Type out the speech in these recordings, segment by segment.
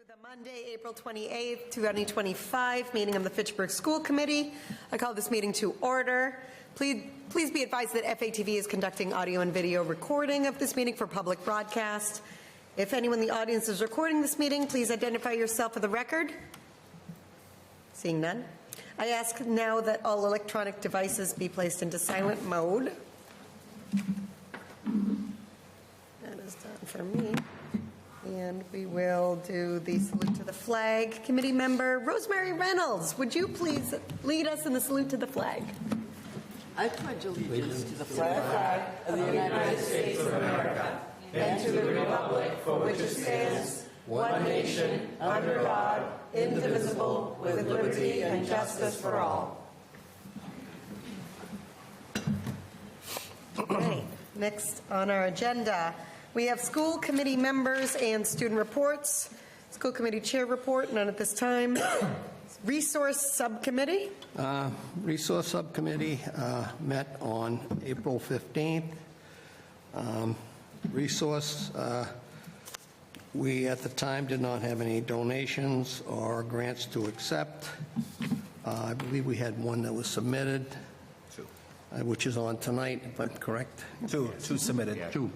The Monday, April 28th, 2025 meeting of the Fitchburg School Committee. I call this meeting to order. Please be advised that FATV is conducting audio and video recording of this meeting for public broadcast. If anyone in the audience is recording this meeting, please identify yourself for the record. Seeing none. I ask now that all electronic devices be placed into silent mode. That is done for me. And we will do the salute to the flag. Committee member Rosemary Reynolds, would you please lead us in the salute to the flag? I pledge allegiance to the flag of the United States of America and to the republic for which it stands, one nation, under God, indivisible, with liberty and justice for all. Okay, next on our agenda, we have school committee members and student reports. School committee chair report, none at this time. Resource subcommittee. Resource subcommittee met on April 15th. Resource, we at the time did not have any donations or grants to accept. I believe we had one that was submitted, which is on tonight, if I'm correct. Two submitted. Yeah. Two.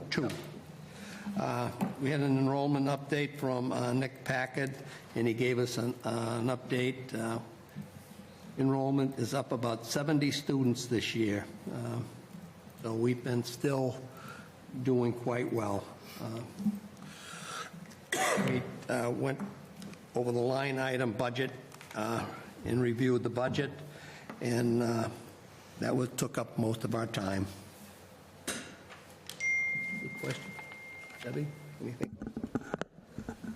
We had an enrollment update from Nick Packard, and he gave us an update. Enrollment is up about 70 students this year, so we've been still doing quite well. We went over the line item budget and reviewed the budget, and that took up most of our time. Good question. Debbie, anything?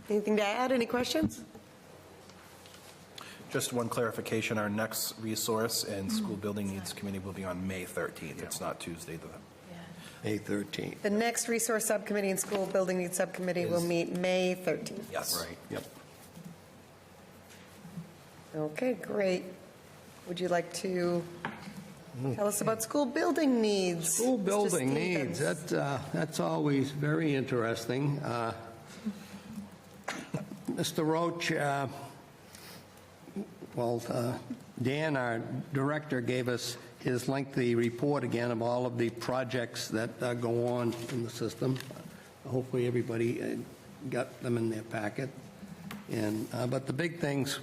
Anything to add? Any questions? Just one clarification, our next resource and school building needs committee will be on May 13th. It's not Tuesday. May 13th. The next resource subcommittee and school building needs subcommittee will meet May 13th. Yes. Right, yep. Okay, great. Would you like to tell us about school building needs? School Mr. building needs, Stevens? that's always very interesting. Mr. Roach, Dan, our director, gave us his lengthy report again of all of the projects that go on in the system. Hopefully everybody got them in their packet. And but the big things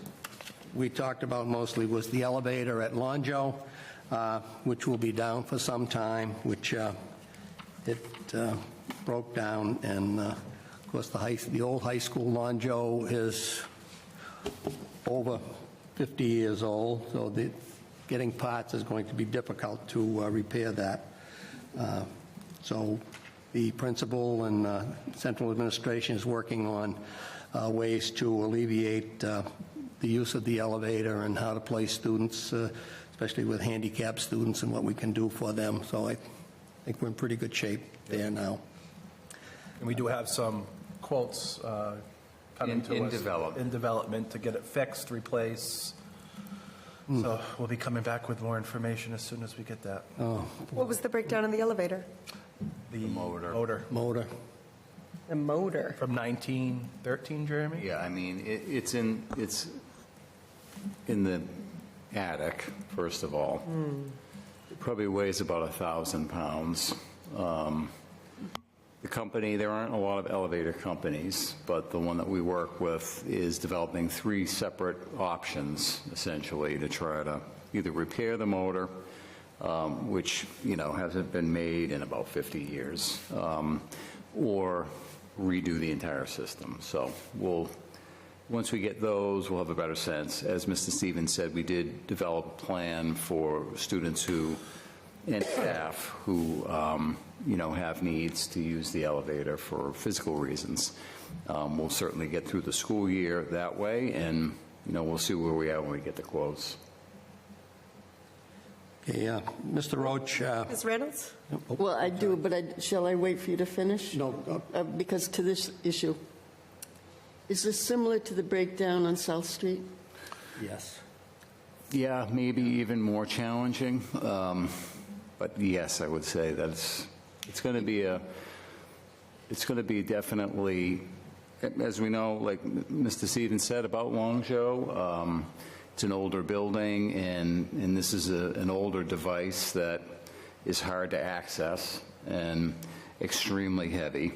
we talked about mostly was the elevator at Lonjo, which will be down for some time, which it broke down, and of course the old high school Lonjo is over 50 years old, so getting parts is going to be difficult to repair that. So the principal and central administration is working on ways to alleviate the use of the elevator and how to place students, especially with handicapped students, and what we can do for them. So I think we're in pretty good shape there now. And we do have some quotes coming to us in development to get it fixed, replace. So we'll be coming back with more information as soon as we get that. Oh, What was the breakdown in the elevator? The motor. The motor. From 1913, Jeremy? Yeah, I mean, it's in the attic, first of all. It probably weighs about 1,000 pounds. The company, there aren't a lot of elevator companies, but the one that we work with is developing 3 separate options, essentially, to try to either repair the motor, which, hasn't been made in about 50 years, or redo the entire system. So once we get those, we'll have a better sense. As Mr. Stevens said, we did develop a plan for students and staff who, have needs to use the elevator for physical reasons. We'll certainly get through the school year that way, and, we'll see where we are when we get the quotes. Okay, Mr. Roach. Ms. Reynolds? Well, I do, but shall I wait for you to finish? No. Because to this issue, is this similar to the breakdown on South Street? Yes. Yeah, maybe even more challenging. But yes, I would say that it's going to be definitely as we know, like Mr. Seaton said about Longzhou, it's an older building, and this is an older device that is hard to access and extremely heavy.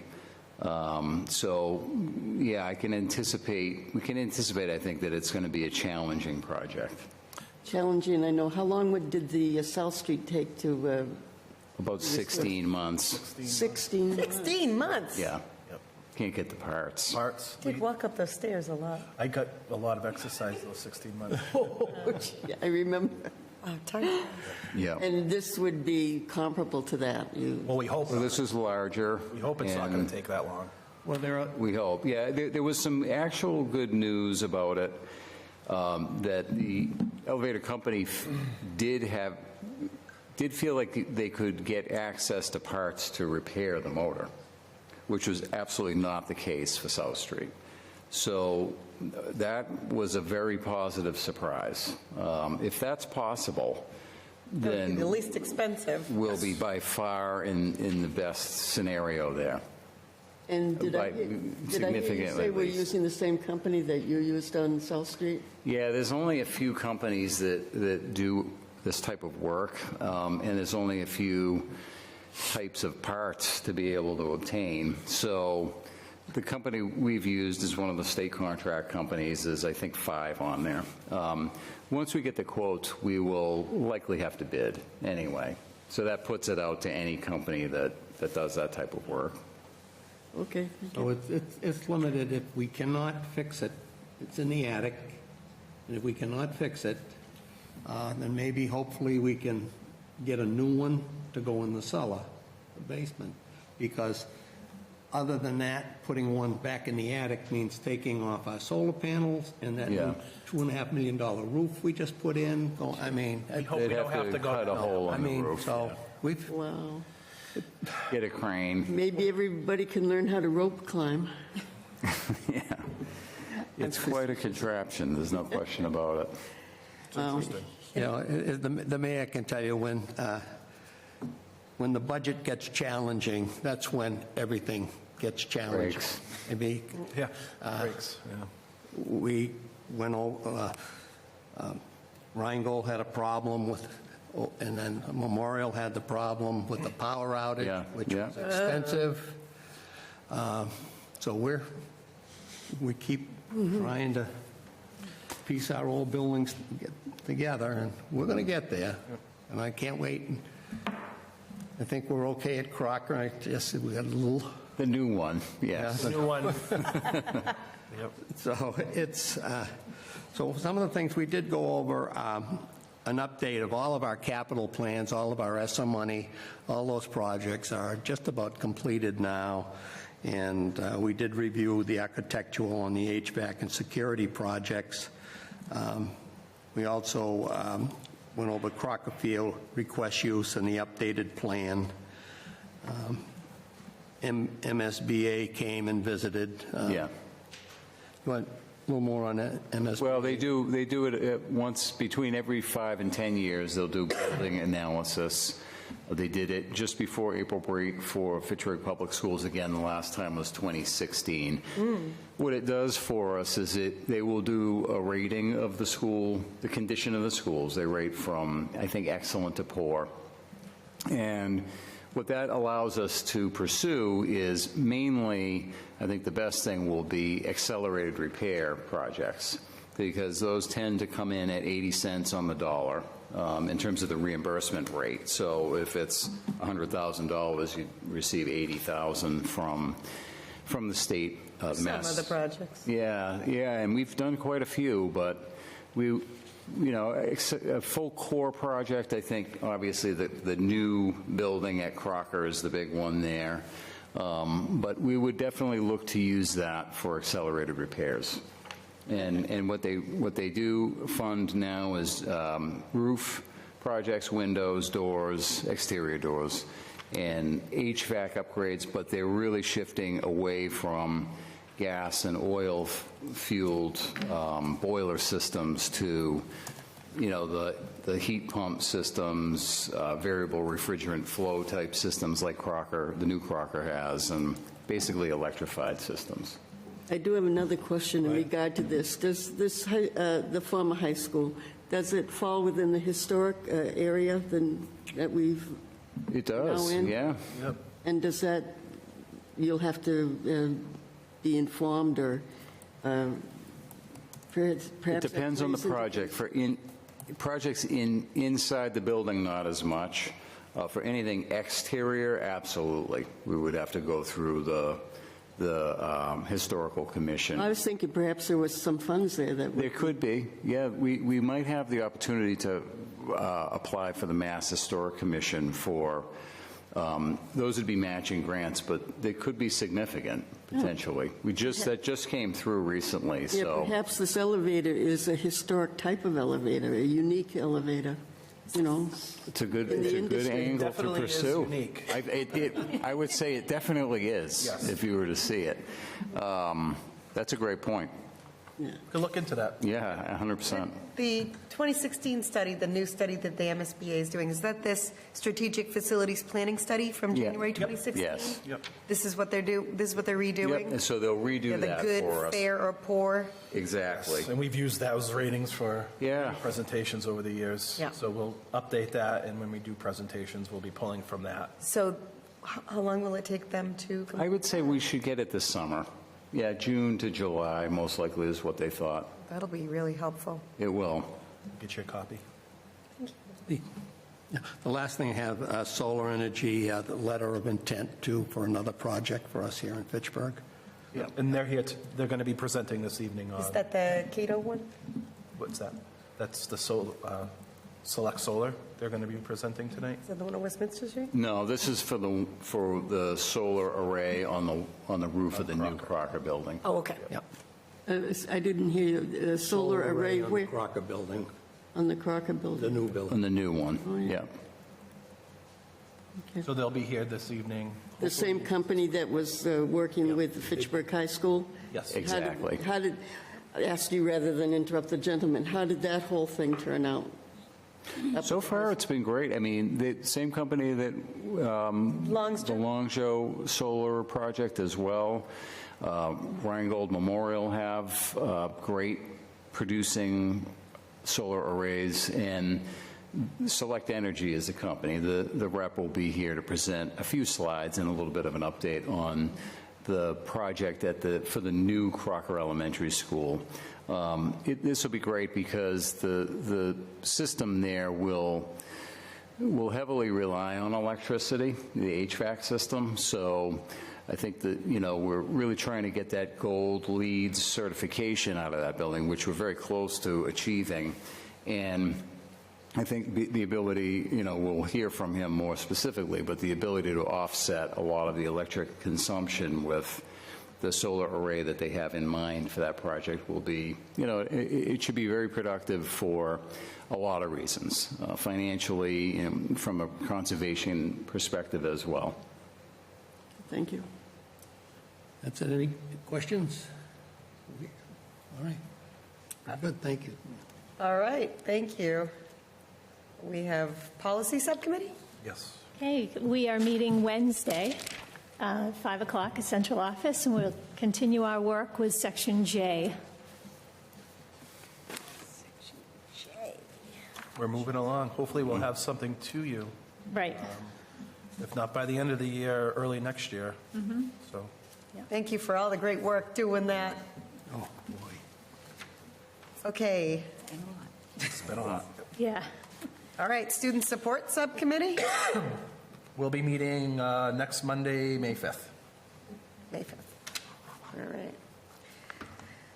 So, yeah, we can anticipate, I think, that it's going to be a challenging project. Challenging, I know. How long did the South Street take to, About 16 months. 16? 16 months? Yeah. Can't get the parts. Parts. Did walk up those stairs a lot. I got a lot of exercise those 16 months. Yeah, I remember. Oh, tight. Yeah. And this would be comparable to that. Well, we hope So this is larger. we hope it's not going and to take that long. Well, there are, We hope. Yeah, there was some actual good news about it, that the elevator company did feel like they could get access to parts to repair the motor, which was absolutely not the case for South Street. So that was a very positive surprise. If that's possible, The then least expensive. we'll be by far in the best scenario there. And did I By hear you significantly say we're least. using the same company that you used on South Street? Yeah, there's only a few companies that do this type of work, and there's only a few types of parts to be able to obtain. So the company we've used is one of the state contract companies. There's, I think, 5 on there. Once we get the quotes, we will likely have to bid anyway. So that puts it out to any company that does that type of work. Okay. so it's limited. If we cannot fix it, it's in the attic, and if we cannot fix it, then maybe hopefully we can get a new one to go in the cellar, the basement, because other than that, putting one back in the attic means taking off our solar panels and that Yeah. new $2.5 million roof we just put in. I mean, We hope They'd we don't have to go cut a down. hole I in the mean, roof. so we've, Wow. Get a crane. Maybe everybody can learn how to rope climb. Yeah. It's quite a contraption, there's no question about it. you know, the mayor can tell you when the budget gets challenging, that's when everything gets challenging. Breaks. Maybe Yeah, breaks, yeah. we went over, Rheingold had a problem with, and then Memorial had the problem with the power outage, Yeah, which yeah. was extensive. So we keep trying to piece our old buildings together, and we're going to get there. And I can't wait. I think we're okay at Crocker. I just, we got a little, The new one, yes. New one. Yep. so it's, so some of the things we did go over, an update of all of our capital plans, all of our ESSA money, all those projects are just about completed now. And we did review the architectural on the HVAC and security projects. We also went over Crocker Field request use and the updated plan. MSBA came and visited. Yeah. You want a little more on that, MSBA? Well, they do it once, between every 5 and 10 years, they'll do building analysis. They did it just before April break for Fitchburg Public Schools again. The last time was 2016. What it does for us is they will do a rating of the school, the condition of the schools. They rate from, I think, excellent to poor. And what that allows us to pursue is mainly, I think the best thing will be accelerated repair projects, because those tend to come in at 80 cents on the dollar. In terms of the reimbursement rate. So if it's $100,000, you receive $80,000 from the state of Mass. Some of the projects. Yeah, and we've done quite a few, but we, a full core project, I think, obviously the new building at Crocker is the big one there. But we would definitely look to use that for accelerated repairs. And what they do fund now is roof projects, windows, doors, exterior doors, and HVAC upgrades, but they're really shifting away from gas and oil-fueled boiler systems to, the heat pump systems, variable refrigerant flow type systems like Crocker, the new Crocker has, and basically electrified systems. I do have another question in regard to this. Does this, the former high school, does it fall within the historic area that we've It now does, in? yeah. Yep. And does that, you'll have to be informed or perhaps... It depends on the project. For projects inside the building, not as much. For anything exterior, absolutely. We would have to go through the historical commission. I was thinking perhaps there was some funds there that There could be, yeah. We might have the opportunity to apply for the Mass Historic Commission for, those would be matching grants, but they could be significant, potentially. That just came through recently, Yeah, so. perhaps this elevator is a historic type of elevator, a unique elevator, you know. It's a good industry. angle to Definitely is pursue. unique. I would say it definitely is, Yes. if you were to see it. That's a great point. Yeah. Could look into that. Yeah, 100%. The 2016 study, the new study that the MSBA is doing, is that this strategic facilities planning study from Yeah. January Yep. 2016? Yes. Yep. This is what they're redoing? Yep, and so they'll Yeah, redo the that good, for us. fair, or poor? Exactly. And we've used those ratings for Yeah. presentations over the years. Yeah. So we'll update that, and when we do presentations, we'll be pulling from that. So how long will it take them to I would say we should get it this summer. Yeah, June to July, most likely is what they thought. That'll be really helpful. It will. Get you a copy. The last thing I have, solar energy, the letter of intent too for another project for us here in Fitchburg. Yeah. And they're here, they're going to be presenting this evening Is on, that the Cato one? what's that? That's the Select Solar they're going to be presenting tonight. Is that the one on Westminster Street? No, this is for the solar array on the roof of the new Crocker building. Oh, okay. Yeah. I didn't hear you. Solar array on the where? Crocker building, On the Crocker the building. new building. On the new one, Oh, yeah. yeah. So they'll be here this evening. The same company that was working with Fitchburg High School? Yes. Exactly. How did, I ask you rather than interrupt the gentleman, how did that whole thing turn out? So far, it's been great. I mean, the same company that, the Longjo Solar Project as well. Rheingold Memorial have great producing solar arrays, and Select Energy is the company. The rep will be here to present a few slides and a little bit of an update on the project for the new Crocker Elementary School. This will be great because the system there will heavily rely on electricity, the HVAC system. So I think that, we're really trying to get that gold LEED certification out of that building, which we're very close to achieving. And I think the ability, we'll hear from him more specifically, but the ability to offset a lot of the electric consumption with the solar array that they have in mind for that project will be, it should be very productive for a lot of reasons, financially, from a conservation perspective as well. Thank you. That's it. Any questions? All right. Good, thank you. All right, thank you. We have Policy Subcommittee? Yes. Okay, we are meeting Wednesday, 5 o'clock at Central Office, and we'll continue our work with Section J. We're moving along. Hopefully, we'll have something to you, Right. if not by the end of the year, early next year. So, Thank you for all the great work doing that. Oh, boy. Okay, it's been a lot. Yeah. all right, Student Support Subcommittee? We'll be meeting next Monday, May 5th. May 5th. All right.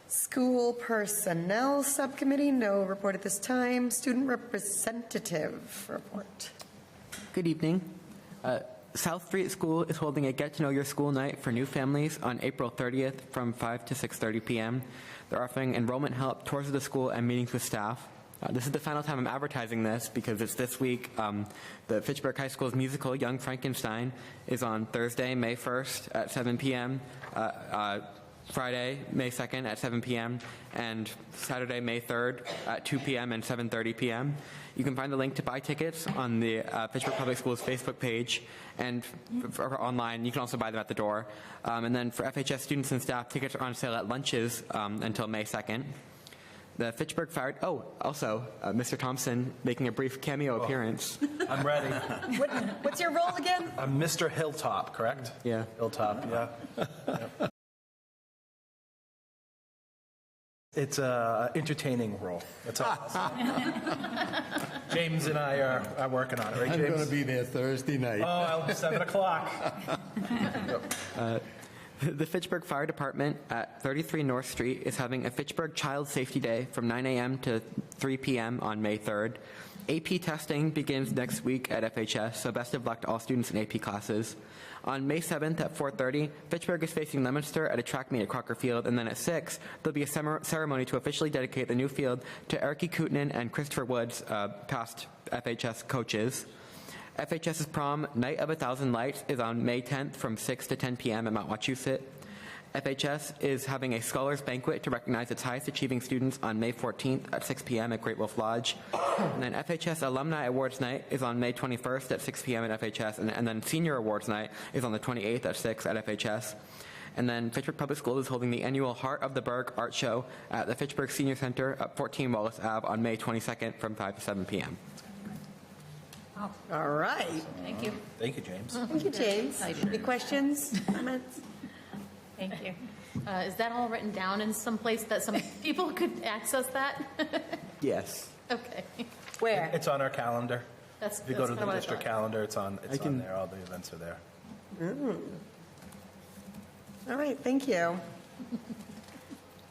School Personnel Subcommittee, no report at this time. Student Representative report. Good evening. South Street School is holding a Get to Know Your School night for new families on April 30th from 5 to 6:30 p.m. They're offering enrollment help, tours of the school, and meetings with staff. This is the final time I'm advertising this because it's this week. The Fitchburg High School's musical, Young Frankenstein, is on Thursday, May 1st at 7 p.m. Friday, May 2nd at 7 p.m., and Saturday, May 3rd at 2 p.m. and 7:30 p.m. You can find the link to buy tickets on the Fitchburg Public Schools Facebook page, and for online, you can also buy them at the door. And then for FHS students and staff, tickets are on sale at lunches until May 2nd. The Fitchburg Fire... Oh, also, Mr. Thompson making a brief cameo appearance. I'm ready. What's your role again? I'm Mr. Hilltop, correct? Yeah. Hilltop, yeah. Yep. It's an entertaining role. That's all. James and I are working on it, right, I'm James? going to be there Thursday night. Oh, 7 o'clock. The Fitchburg Fire Department at 33 North Street is having a Fitchburg Child Safety Day from 9 a.m. to 3 p.m. on May 3rd. AP testing begins next week at FHS, so best of luck to all students in AP classes. On May 7th at 4:30, Fitchburg is facing Leominster at a track meet at Crocker Field, and then at 6, there'll be a ceremony to officially dedicate the new field to Eric Kootenin and Christopher Woods, past FHS coaches. FHS's prom Night of 1,000 Lights is on May 10th from 6 to 10 p.m. at Mount Wachusett. FHS is having a Scholars Banquet to recognize its highest achieving students on May 14th at 6 p.m. at Great Wolf Lodge. And then FHS Alumni Awards Night is on May 21st at 6 p.m. at FHS. And then Senior Awards Night is on the 28th at 6 at FHS. And then Fitchburg Public Schools is holding the annual Heart of the Burg Art Show at the Fitchburg Senior Center at 14 Wallace Ave on May 22nd from 5 to 7 p.m. All right. Thank you. Thank you, James. Thank you, James. Any questions, comments? Thank you. Is that all written down in some place that some people could access that? Yes. Okay. Where? It's on our calendar. That's If you go to kinda the what I district thought. calendar, it's on there. All the events are there. All right, thank you.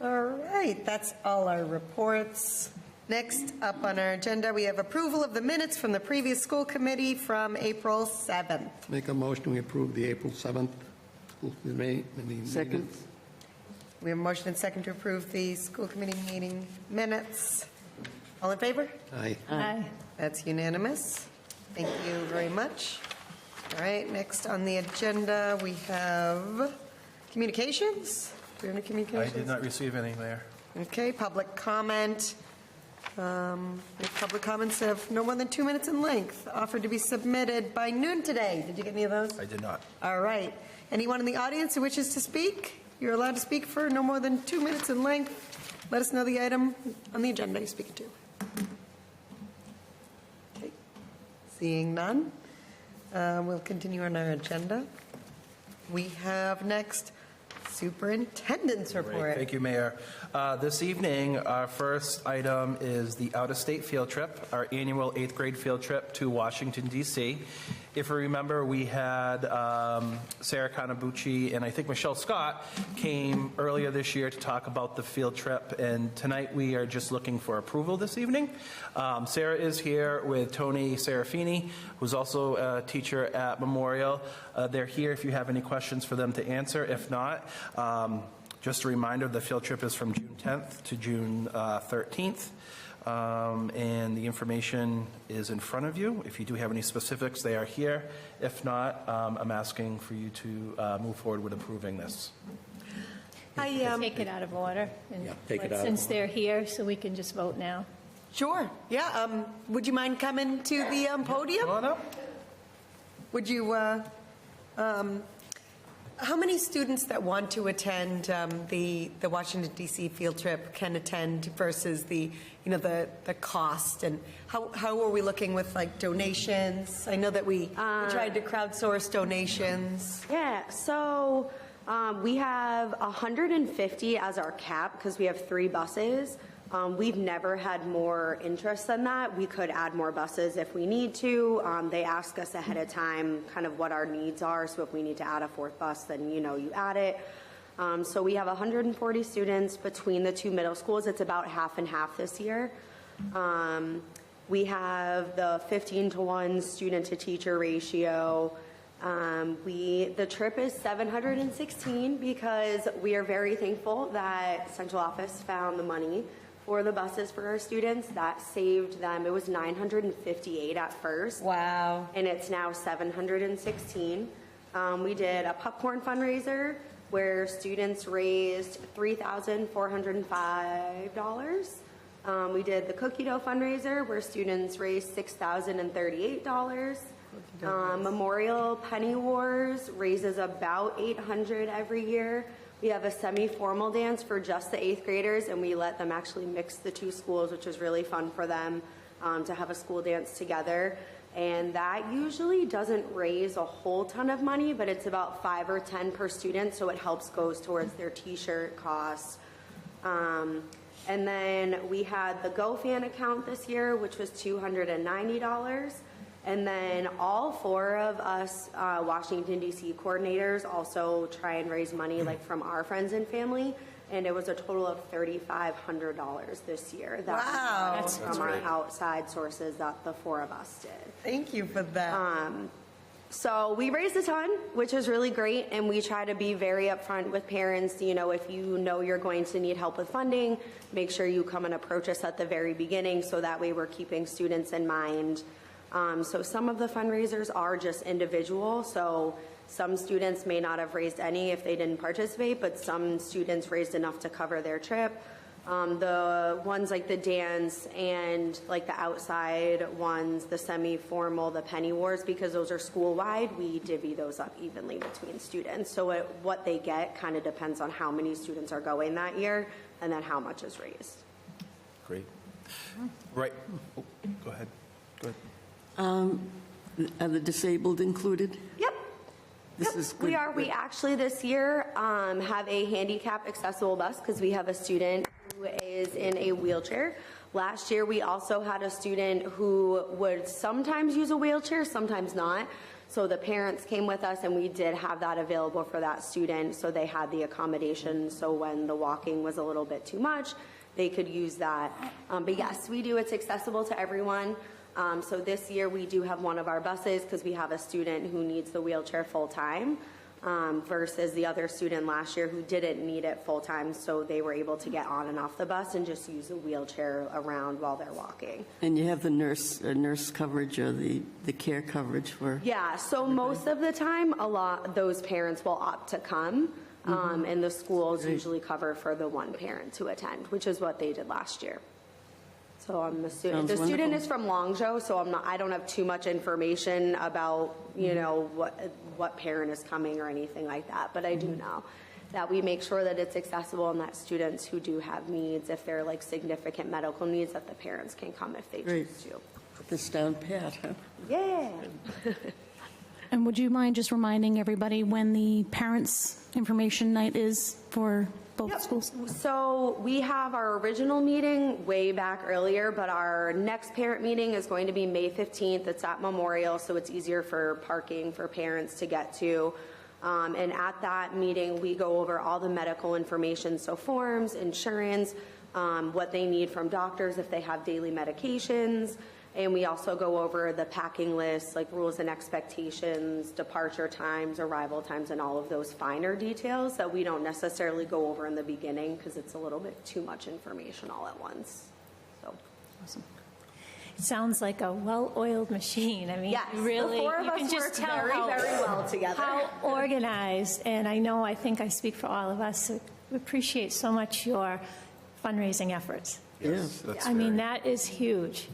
All right, that's all our reports. Next up on our agenda, we have approval of the minutes from the previous school committee from April 7th. Make a motion, we approve the April 7th school committee meeting. Second. We have a motion and second to approve the school committee meeting minutes. All in favor? Aye. Aye. That's unanimous. Thank you very much. All right, next on the agenda, we have communications. Do we have any I communications? did not receive any there. Okay, public comment. Public comments of no more than 2 minutes in length, offered to be submitted by noon today. Did you get any of those? I did not. All right. Anyone in the audience who wishes to speak? You're allowed to speak for no more than 2 minutes in length. Let us know the item on the agenda you're speaking to. Okay. Seeing none, we'll continue on our agenda. We have next Superintendent's Great. report. Thank you, Mayor. This evening, our first item is the out-of-state field trip, our annual 8th grade field trip to Washington, D.C. If you remember, we had Sarah Kanabuchi and I think Michelle Scott came earlier this year to talk about the field trip, and tonight we are just looking for approval this evening. Sarah is here with Tony Serafini, who's also a teacher at Memorial. They're here if you have any questions for them to answer. If not, just a reminder, the field trip is from June 10th to June 13th. And the information is in front of you. If you do have any specifics, they are here. If not, I'm asking for you to move forward with approving this. Take it out of order. And take it out of since they're here, so we can just vote now. Sure. Yeah. Would you mind coming to the podium? Come on up. Would you? How many students that want to attend the Washington D.C. field trip can attend versus the cost, and how are we looking with like donations? I know that we tried to crowdsource donations. Yeah, so we have 150 as our cap because we have 3 buses. We've never had more interest than that. We could add more buses if we need to. They ask us ahead of time kind of what our needs are. So if we need to add a 4th bus, then you add it. So we have 140 students between the 2 middle schools. It's about half and half this year. We have the 15-to-1 student-to-teacher ratio. The trip is $716 because we are very thankful that central office found the money for the buses for our students. That saved them. It was $958 at first. Wow. And it's now $716. We did a popcorn fundraiser where students raised $3,405. We did the cookie dough fundraiser where students raised $6,038. Memorial Penny Wars raises about $800 every year. We have a semi-formal dance for just the 8th graders, and we let them actually mix the two schools, which is really fun for them to have a school dance together. And that usually doesn't raise a whole ton of money, but it's about 5 or 10 per student, so it goes towards their t-shirt costs. And then we had the GoFan account this year, which was $290. And then all 4 of us Washington, D.C. coordinators also try and raise money like from our friends and family. And it was a total of $3,500 this year. Wow. That's from our outside sources that the 4 of us did. Thank you for that. So we raised a ton, which is really great, and we try to be very upfront with parents. You know, if you know you're going to need help with funding, make sure you come and approach us at the very beginning, so that way we're keeping students in mind. So some of the fundraisers are just individual, so some students may not have raised any if they didn't participate, but some students raised enough to cover their trip. The ones like the dance and like the outside ones, the semi-formal, the penny wars, because those are school-wide, we divvy those up evenly between students. So what they get kind of depends on how many students are going that year and then how much is raised. Great. Right. Oh, go ahead. Go ahead. Are the disabled included? Yep. This is good. We are. We actually this year have a handicap accessible bus because we have a student who is in a wheelchair. Last year we also had a student who would sometimes use a wheelchair, sometimes not. So the parents came with us and we did have that available for that student. So they had the accommodation. So when the walking was a little bit too much, they could use that. But yes, we do. It's accessible to everyone. So this year we do have one of our buses because we have a student who needs the wheelchair full-time versus the other student last year who didn't need it full-time, so they were able to get on and off the bus and just use the wheelchair around while they're walking. And you have the nurse coverage or the care coverage for? Yeah, so most of the time, those parents will opt to come, and the schools usually cover for the one parent to attend, which is what they did last year. So I'm the student. The student is from Longzhou, so I don't have too much information about, you know, what parent is coming or anything like that. But I do know that we make sure that it's accessible and that students who do have needs, if they're like significant medical needs, that the parents can come if they choose to. Put this down pat, huh? Yeah. And would you mind just reminding everybody when the parents' information night is for both schools? So we have our original meeting way back earlier, but our next parent meeting is going to be May 15th. It's at Memorial, so it's easier for parking for parents to get to. And at that meeting, we go over all the medical information, so forms, insurance, what they need from doctors if they have daily medications. And we also go over the packing list, like rules and expectations, departure times, arrival times, and all of those finer details that we don't necessarily go over in the beginning because it's a little bit too much information all at once. So, Awesome. It sounds like a well-oiled machine. I mean, yes, really, the 4 of you us can just work tell very, very well together. how organized, and I think I speak for all of us, we appreciate so much your fundraising efforts. Yes, that's I mean, that is huge.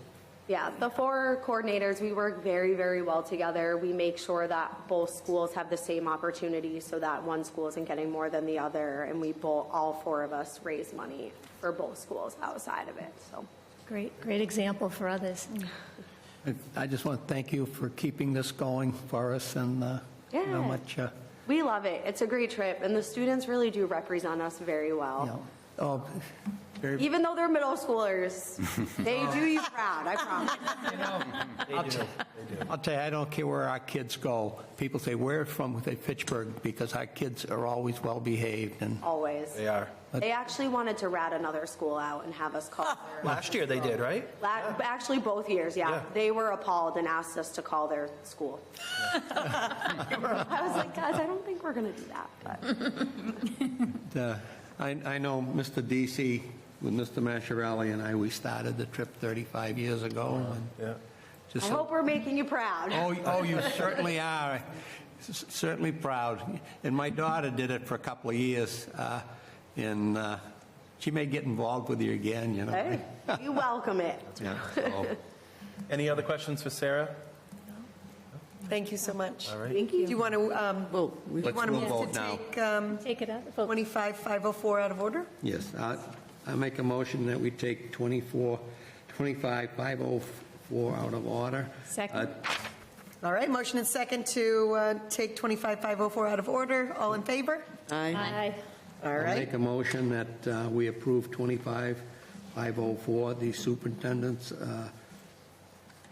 Yeah, the 4 coordinators, we work very, very well together. We make sure that both schools have the same opportunities so that one school isn't getting more than the other, and all 4 of us raise money for both schools outside of it. So Great example for others. I just want to thank you for keeping this going for us and Yeah. how much, we love it. It's a great trip, and the students really do represent us very well. Even though they're middle schoolers, they do you proud, I promise. I'll tell you, I don't care where our kids go. People say, where from? They Fitchburg, because our kids are always well-behaved. And Always. They are. They actually wanted to rat another school out and have us call their... Last year they did, right? Actually, both years, yeah. They were appalled and asked us to call their school. I was like, guys, I don't think we're going to do that. But. I know Mr. D.C., with Mr. Mascherelli and I, we started the trip 35 years ago. And Yeah. just I hope we're making you proud. Oh, you certainly are. certainly proud. And my daughter did it for a couple of years, and she may get involved with you again, you know. Hey, you welcome it. Yeah, so. Any other questions for Sarah? Thank you so much. All right. Thank Do you. you want to, We'll vote to now. take Take it out. Vote. 25-504 out of order? Yes, I make a motion that we take 25-504 out of order. Second. All right, motion and second to take 25-504 out of order. All in favor? Aye. All I right. make a motion that we approve 25-504, the superintendent's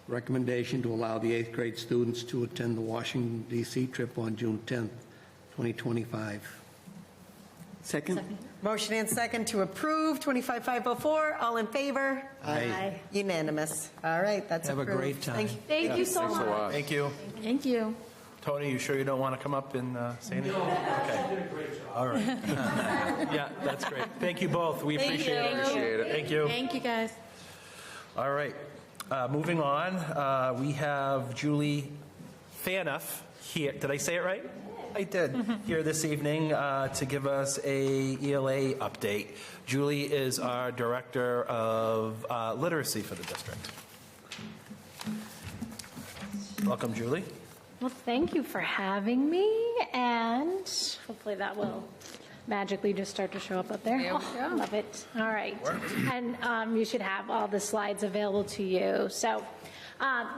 recommendation to allow the eighth grade students to attend the Washington DC trip on June 10th, 2025. Second? Motion and second to approve 25-504. All in favor? Aye. Unanimous. All right, that's Have a approved. great time. Thank you. Thank you so Thanks a much. lot. Thank you. Thank you. Tony, you sure you don't want to come up and say anything? No. Okay. Did a great job. All right. Yeah, that's great. Thank you both. We appreciate it. Appreciate it. Thank you. Thank you, guys. All right. Moving on, we have Julie Fanoff here. Did I say it right? I did. Here this evening to give us a ELA update. Julie is our Director of Literacy for the district. Welcome, Julie. Well, thank you for having me, and hopefully that will magically just start to show up there. There we go. Love it. All right. And you should have all the slides available to you. So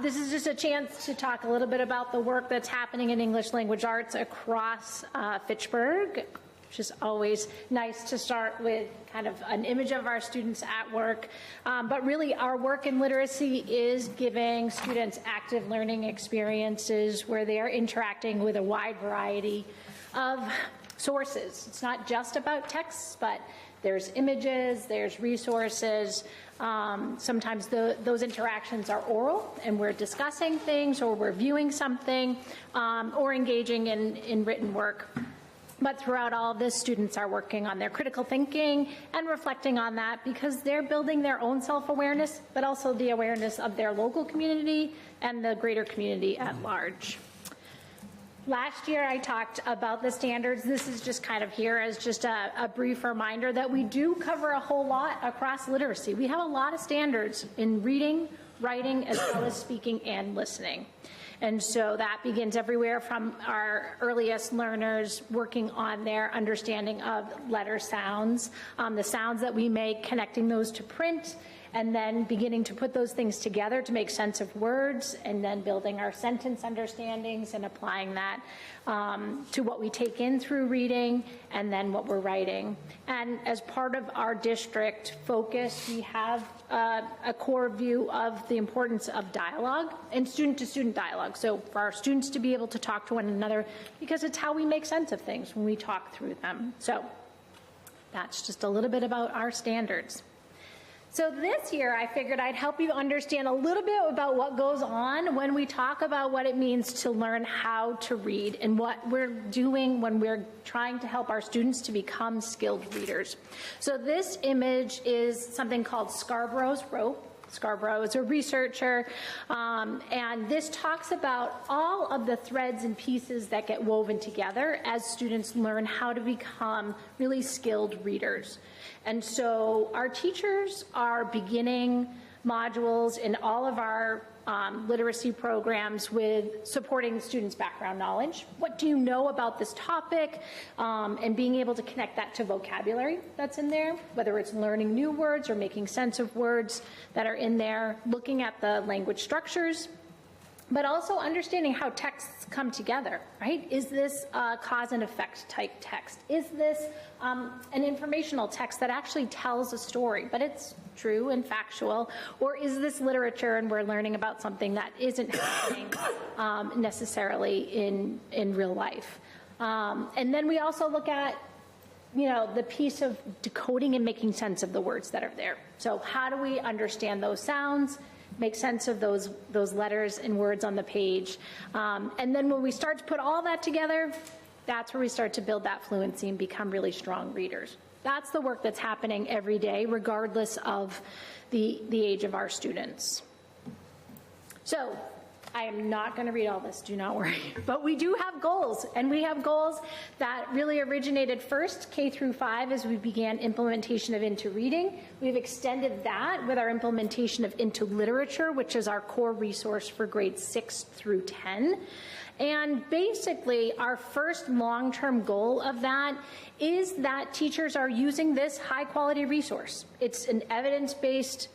this is just a chance to talk a little bit about the work that's happening in English language arts across Fitchburg, which is always nice to start with kind of an image of our students at work. But really, our work in literacy is giving students active learning experiences where they are interacting with a wide variety of sources. It's not just about texts, but there's images, there's resources. Sometimes those interactions are oral, and we're discussing things, or we're viewing something, or engaging in written work. But throughout all of this, students are working on their critical thinking and reflecting on that because they're building their own self-awareness, but also the awareness of their local community and the greater community at large. Last year, I talked about the standards. This is just kind of here as just a brief reminder that we do cover a whole lot across literacy. We have a lot of standards in reading, writing, as well as speaking and listening. And so that begins everywhere from our earliest learners working on their understanding of letter sounds, the sounds that we make, connecting those to print, and then beginning to put those things together to make sense of words, and then building our sentence understandings and applying that to what we take in through reading and then what we're writing. And as part of our district focus, we have a core view of the importance of dialogue and student-to-student dialogue. So for our students to be able to talk to one another, because it's how we make sense of things when we talk through them. So that's just a little bit about our standards. So this year, I figured I'd help you understand a little bit about what goes on when we talk about what it means to learn how to read and what we're doing when we're trying to help our students to become skilled readers. So this image is something called Scarborough's rope. Scarborough is a researcher, and this talks about all of the threads and pieces that get woven together as students learn how to become really skilled readers. And so our teachers are beginning modules in all of our literacy programs with supporting students' background knowledge. What do you know about this topic? And being able to connect that to vocabulary that's in there, whether it's learning new words or making sense of words that are in there, looking at the language structures, but also understanding how texts come together, right? Is this a cause and effect type text? Is this an informational text that actually tells a story, but it's true and factual? Or is this literature and we're learning about something that isn't happening necessarily in real life? And then we also look at the piece of decoding and making sense of the words that are there. So how do we understand those sounds, make sense of those letters and words on the page? And then when we start to put all that together, that's where we start to build that fluency and become really strong readers. That's the work that's happening every day, regardless of the age of our students. So I am not going to read all this, do not worry. But we do have goals, and we have goals that really originated first, K through 5, as we began implementation of Into Reading. We've extended that with our implementation of Into Literature, which is our core resource for grades 6 through 10. And basically, our first long-term goal of that is that teachers are using this high-quality resource. It's an evidence-based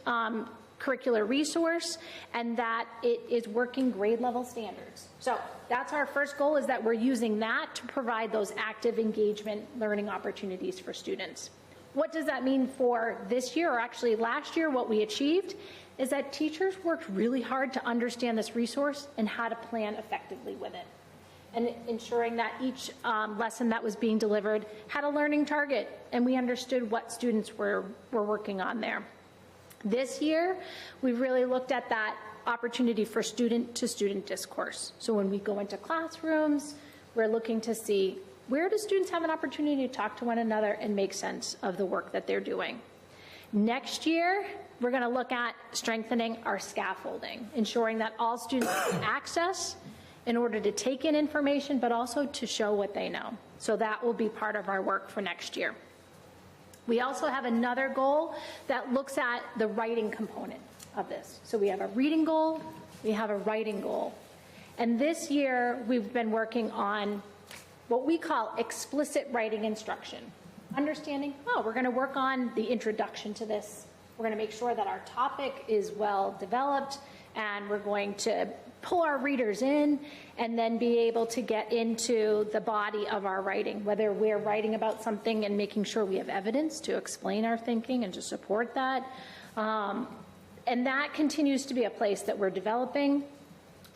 curricular resource, and that it is working grade level standards. So that's our first goal, is that we're using that to provide those active engagement learning opportunities for students. What does that mean for this year, or actually last year? What we achieved is that teachers worked really hard to understand this resource and how to plan effectively with it, and ensuring that each lesson that was being delivered had a learning target, and we understood what students were working on there. This year, we've really looked at that opportunity for student-to-student discourse. So when we go into classrooms, we're looking to see, where do students have an opportunity to talk to one another and make sense of the work that they're doing? Next year, we're going to look at strengthening our scaffolding, ensuring that all students have access in order to take in information, but also to show what they know. So that will be part of our work for next year. We also have another goal that looks at the writing component of this. So we have a reading goal, we have a writing goal. And this year, we've been working on what we call explicit writing instruction. Understanding, we're going to work on the introduction to this. We're going to make sure that our topic is well developed, and we're going to pull our readers in and then be able to get into the body of our writing, whether we're writing about something and making sure we have evidence to explain our thinking and to support that. And that continues to be a place that we're developing.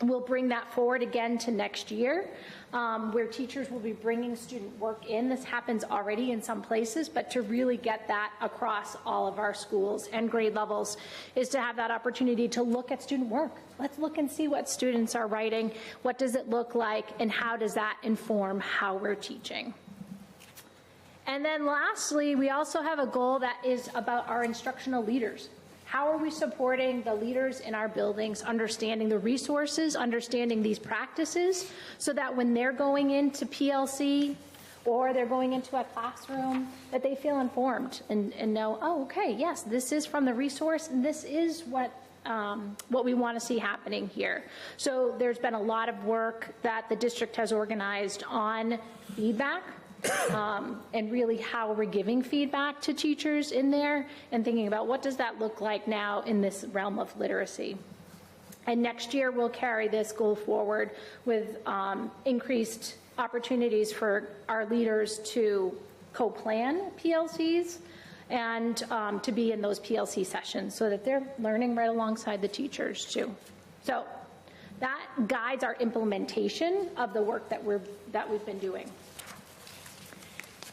We'll bring that forward again to next year, where teachers will be bringing student work in. This happens already in some places, but to really get that across all of our schools and grade levels is to have that opportunity to look at student work. Let's look and see what students are writing, what does it look like, and how does that inform how we're teaching. And then lastly, we also have a goal that is about our instructional leaders. How are we supporting the leaders in our buildings, understanding the resources, understanding these practices, so that when they're going into PLC or they're going into a classroom, that they feel informed and know, oh, okay, yes, this is from the resource, and this is what we want to see happening here. So there's been a lot of work that the district has organized on feedback, and really how we're giving feedback to teachers in there, and thinking about what does that look like now in this realm of literacy. And next year, we'll carry this goal forward with increased opportunities for our leaders to co-plan PLCs and to be in those PLC sessions so that they're learning right alongside the teachers too. So that guides our implementation of the work that we've been doing.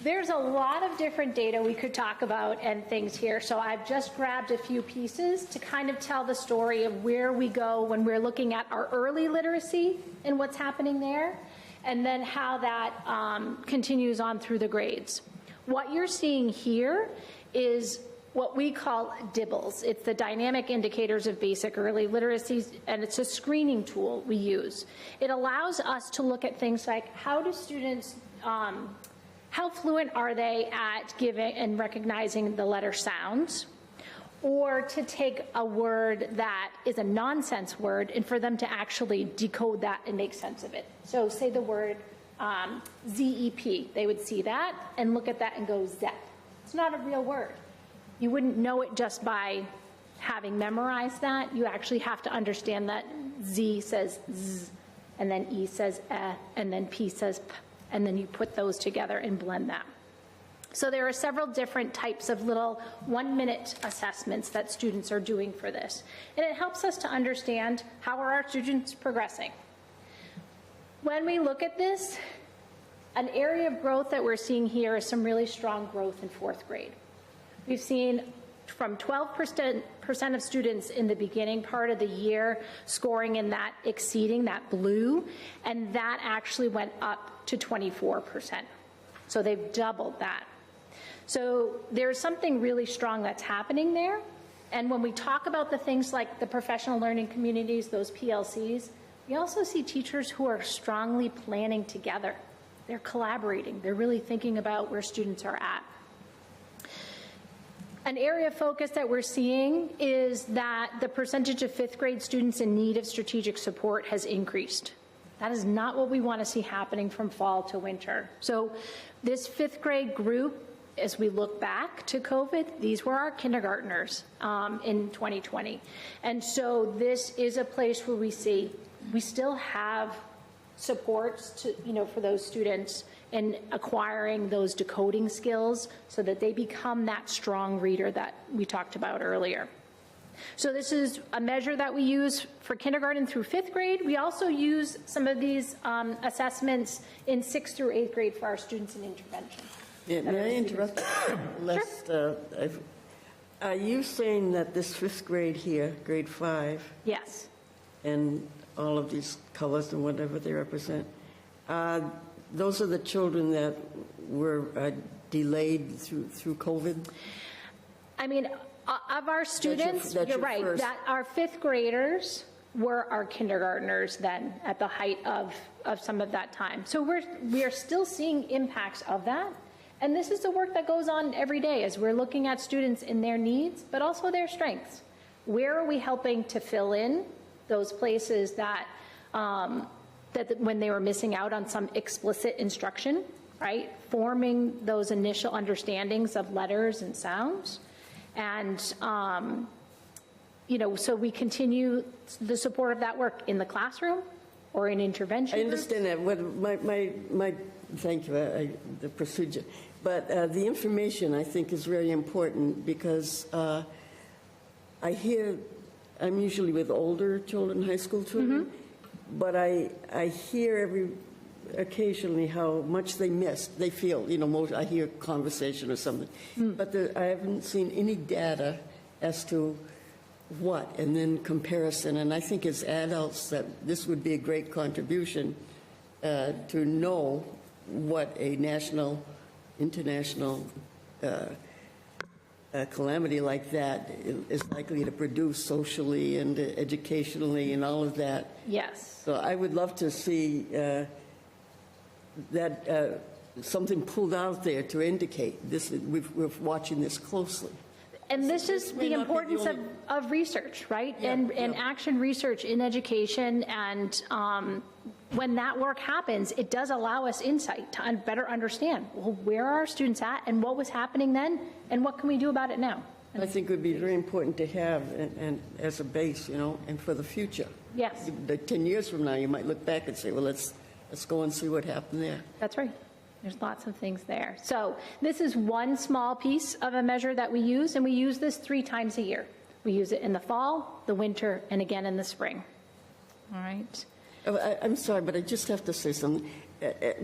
There's a lot of different data we could talk about and things here, so I've just grabbed a few pieces to kind of tell the story of where we go when we're looking at our early literacy and what's happening there, and then how that continues on through the grades. What you're seeing here is what we call DIBBLES. It's the Dynamic Indicators of Basic Early Literacy, and it's a screening tool we use. It allows us to look at things like, how do students how fluent are they at giving and recognizing the letter sounds, or to take a word that is a nonsense word and for them to actually decode that and make sense of it. So say the word ZEP, they would see that and look at that and go ZEP. It's not a real word. You wouldn't know it just by having memorized that. You actually have to understand that Z says Z, and then E says E, and then P says P. And then you put those together and blend that. So there are several different types of little 1-minute assessments that students are doing for this. And it helps us to understand, how are our students progressing? When we look at this, an area of growth that we're seeing here is some really strong growth in 4th grade. We've seen from 12% of students in the beginning part of the year scoring in that, exceeding that blue, and that actually went up to 24%. So they've doubled that. So there's something really strong that's happening there. And when we talk about the things like the professional learning communities, those PLCs, We also see teachers who are strongly planning together. They're collaborating. They're really thinking about where students are at. An area of focus that we're seeing is that the percentage of fifth grade students in need of strategic support has increased. That is not what we want to see happening from fall to winter. So this fifth grade group, as we look back to COVID, these were our kindergartners in 2020. And so this is a place where we see we still have supports to, for those students in acquiring those decoding skills so that they become that strong reader that we talked about earlier. So this is a measure that we use for kindergarten through fifth grade. We also use some of these assessments in 6th through 8th grade for our students in intervention. Yeah, may I interrupt? Sure. Are you saying that this 5th grade here, grade 5, Yes. and all of these colors and whatever they represent, those are the children that were delayed through COVID? I mean, of our students, that's you're your right, first. that our 5th graders were our kindergartners then at the height of some of that time. So we are still seeing impacts of that. And this is the work that goes on every day as we're looking at students in their needs, but also their strengths. Where are we helping to fill in those places that when they were missing out on some explicit instruction, right? Forming those initial understandings of letters and sounds. And, so we continue the support of that work in the classroom or in intervention I understand that. What my thank you, the procedure. But the information, I think, is very important because I hear, I'm usually with older children, high school children, but I hear occasionally how much they missed. They feel, I hear conversation or something. But I haven't seen any data as to what, and then comparison. And I think as adults that this would be a great contribution to know what a national, international calamity like that is likely to produce socially and educationally and all of that. Yes. So I would love to see that something pulled out there to indicate this. We're watching this closely. And this is may the not be the importance only- of research, right? Yeah, and yeah. action research in education. And when that work happens, it does allow us insight to better understand, well, where are our students at and what was happening then and what can we do about it now? I think it would be very important to have and as a base, and for the future. Yes. 10 years from now, you might look back and say, well, let's go and see what happened there. That's right. There's lots of things there. So this is one small piece of a measure that we use, and we use this 3 times a year. We use it in the fall, the winter, and again in the spring. All right. I'm sorry, but I just have to say something.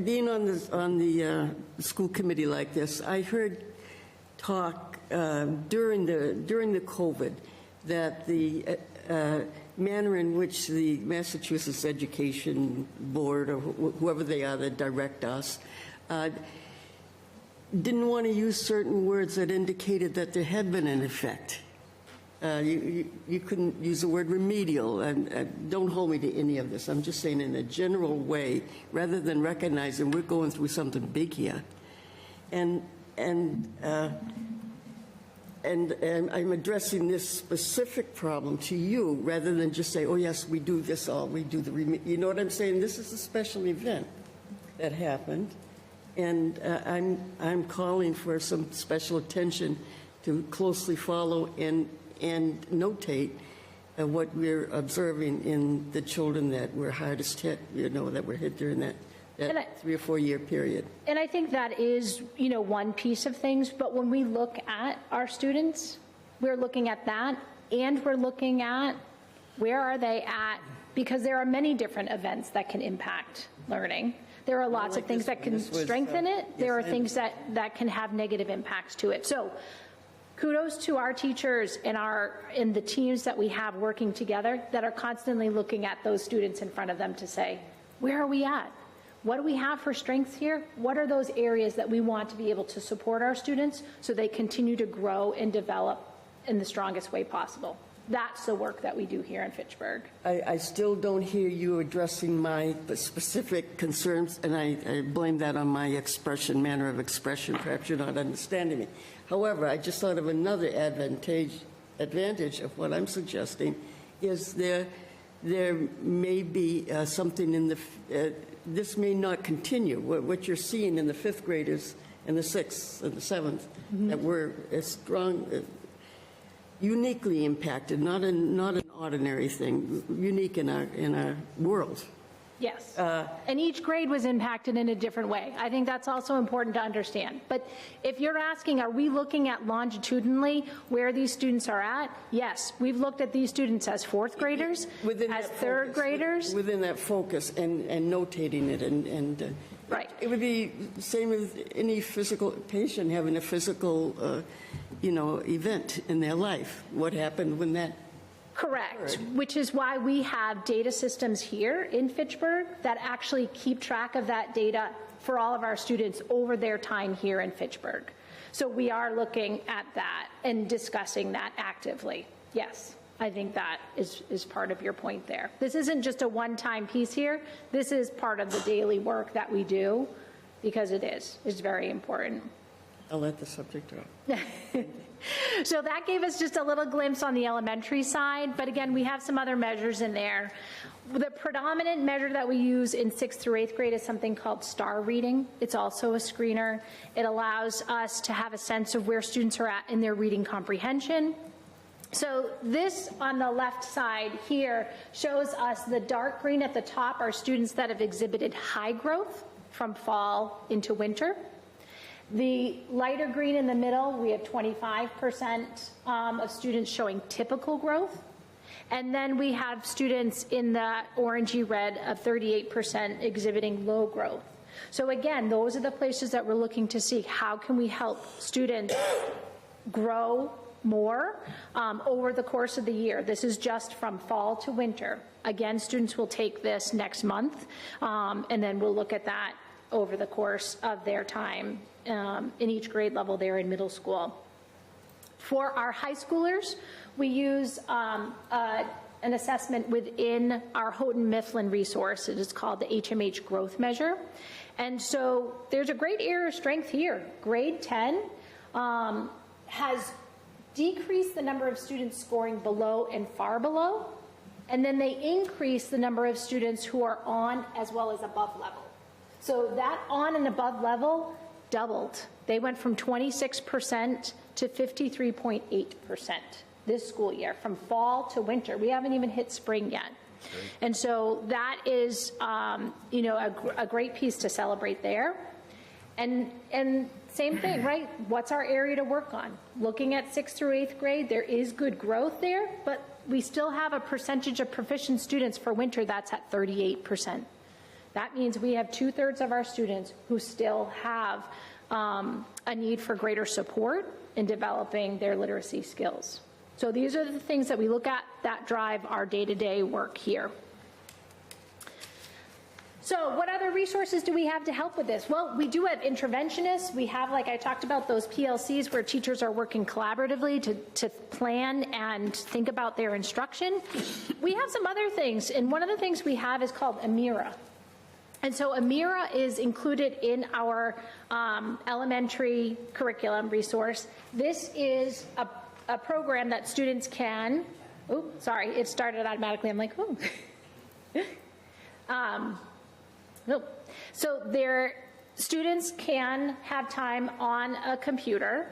Being on the school committee like this, I heard talk during the COVID that the manner in which the Massachusetts Education Board or whoever they are that direct us didn't want to use certain words that indicated that there had been an effect. You couldn't use the word remedial, and don't hold me to any of this. I'm just saying in a general way, rather than recognizing we're going through something big here. And I'm addressing this specific problem to you rather than just say, oh, yes, we do this all, we do the, you know what I'm saying? This is a special event that happened, and I'm calling for some special attention to closely follow and notate what we're observing in the children that were hardest hit, that were hit during that 3 or 4 year period. And I think that is, one piece of things. But when we look at our students, we're looking at that, and we're looking at where are they at, because there are many different events that can impact learning. There are lots of things that can strengthen it. There are things that can have negative impacts to it. So kudos to our teachers and the teams that we have working together that are constantly looking at those students in front of them to say, where are we at? What do we have for strengths here? What are those areas that we want to be able to support our students so they continue to grow and develop in the strongest way possible? That's the work that we do here in Fitchburg. I still don't hear you addressing my specific concerns, and I blame that on my manner of expression. Perhaps you're not understanding me. However, I just thought of another advantage of what I'm suggesting is there may be something in the, this may not continue. What you're seeing in the fifth graders and the sixth and the seventh, that we're strong, uniquely impacted, not an ordinary thing, unique in our world. Yes. And each grade was impacted in a different way. I think that's also important to understand. But if you're asking, are we looking at longitudinally where these students are at? Yes. We've looked at these students as fourth graders, as third graders. Within that focus and notating it. And right. It would be the same as any physical patient having a physical, event in their life. What happened when that Correct, which is why we have data systems here in Fitchburg that actually keep track of that data for all of our students over their time here in Fitchburg. So we are looking at that and discussing that actively. Yes, I think that is part of your point there. This isn't just a one-time piece here. This is part of the daily work that we do because it's very important. I'll let the subject drop. So that gave us just a little glimpse on the elementary side, but again, we have some other measures in there. The predominant measure that we use in 6th through 8th grade is something called star reading. It's also a screener. It allows us to have a sense of where students are at in their reading comprehension. So this on the left side here shows us the dark green at the top are students that have exhibited high growth from fall into winter. The lighter green in the middle, we have 25% of students showing typical growth. And then we have students in the orangey red of 38% exhibiting low growth. So again, those are the places that we're looking to see how can we help students grow more over the course of the year. This is just from fall to winter. Again, students will take this next month, and then we'll look at that over the course of their time in each grade level there in middle school. For our high schoolers, we use an assessment within our Houghton Mifflin resource. It is called the HMH growth measure. And so there's a great area of strength here. Grade 10 has decreased the number of students scoring below and far below, and then they increase the number of students who are on as well as above level. So that on and above level doubled. They went from 26% to 53.8% this school year, from fall to winter. We haven't even hit spring yet. And so that is, a great piece to celebrate there. And same thing, right? What's our area to work on? Looking at 6th through 8th grade, there is good growth there, but we still have a percentage of proficient students for winter that's at 38%. That means we have 2/3 of our students who still have a need for greater support in developing their literacy skills. So these are the things that we look at that drive our day-to-day work here. So what other resources do we have to help with this? Well, we do have interventionists. We have, like I talked about, those PLCs where teachers are working collaboratively to plan and think about their instruction. We have some other things, and one of the things we have is called Amira. And so Amira is included in our elementary curriculum resource. This is a program that students can, it started automatically. I'm like, nope. So their students can have time on a computer,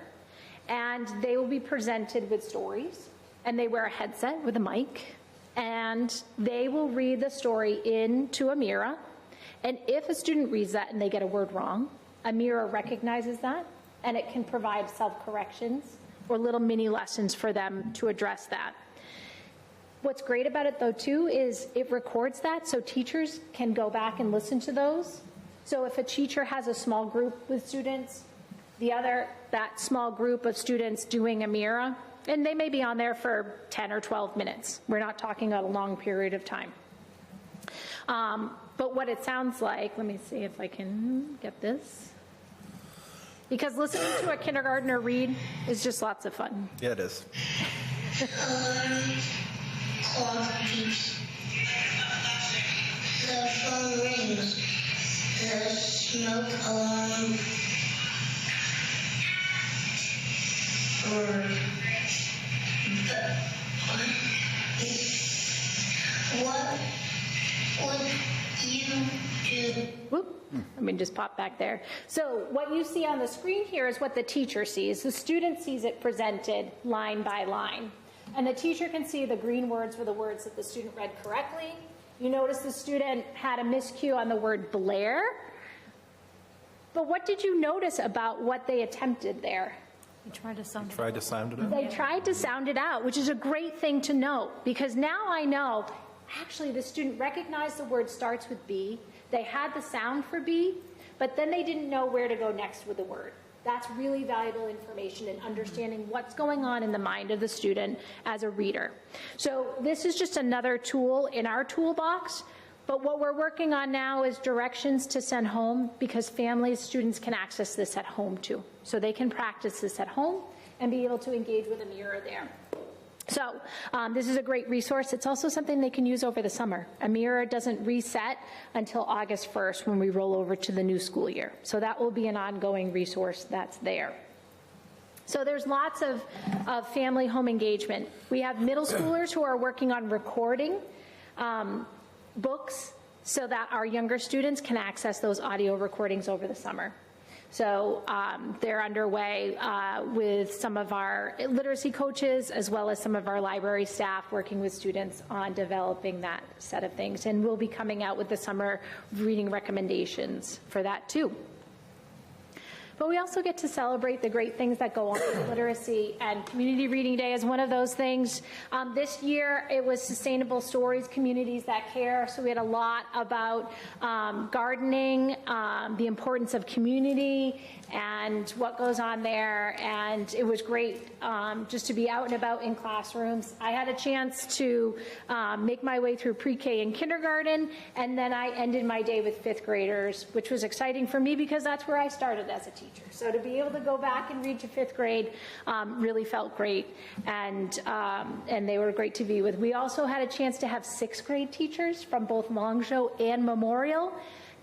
and they will be presented with stories, and they wear a headset with a mic, and they will read the story into Amira. And if a student reads that and they get a word wrong, Amira recognizes that, and it can provide self-corrections or little mini lessons for them to address that. What's great about it, though, too, is it records that, so teachers can go back and listen to those. So if a teacher has a small group with students, that small group of students doing Amira, and they may be on there for 10 or 12 minutes. We're not talking about a long period of time. But what it sounds like, let me see if I can get this. Because listening to a kindergartner read is just lots of fun. Yeah, it is. Alarm clock beeps. The phone rings. The smoke alarm. What would you do? Whoop. Let me just pop back there. So what you see on the screen here is what the teacher sees. The student sees it presented line by line. And the teacher can see the green words were the words that the student read correctly. You notice the student had a miscue on the word Blair. But what did you notice about what they attempted there? You tried to sound Tried to sound it out. They tried to sound it out, which is a great thing to note, because now I know, actually, the student recognized the word starts with B. They had the sound for B, but then they didn't know where to go next with the word. That's really valuable information in understanding what's going on in the mind of the student as a reader. So this is just another tool in our toolbox, but what we're working on now is directions to send home, because families, students can access this at home too. So they can practice this at home and be able to engage with a mirror there. So this is a great resource. It's also something they can use over the summer. A mirror doesn't reset until August 1st when we roll over to the new school year. So that will be an ongoing resource that's there. So there's lots of family home engagement. We have middle schoolers who are working on recording books so that our younger students can access those audio recordings over the summer. So they're underway with some of our literacy coaches as well as some of our library staff working with students on developing that set of things. And we'll be coming out with the summer reading recommendations for that too. But we also get to celebrate the great things that go on in literacy, and Community Reading Day is one of those things. This year it was Sustainable Stories, Communities That Care, so we had a lot about gardening, the importance of community and what goes on there, and it was great just to be out and about in classrooms. I had a chance to make my way through pre-K and kindergarten, and then I ended my day with fifth graders, which was exciting for me because that's where I started as a teacher. So to be able to go back and read to fifth grade really felt great, and they were great to be with. We also had a chance to have sixth grade teachers from both Longshore and Memorial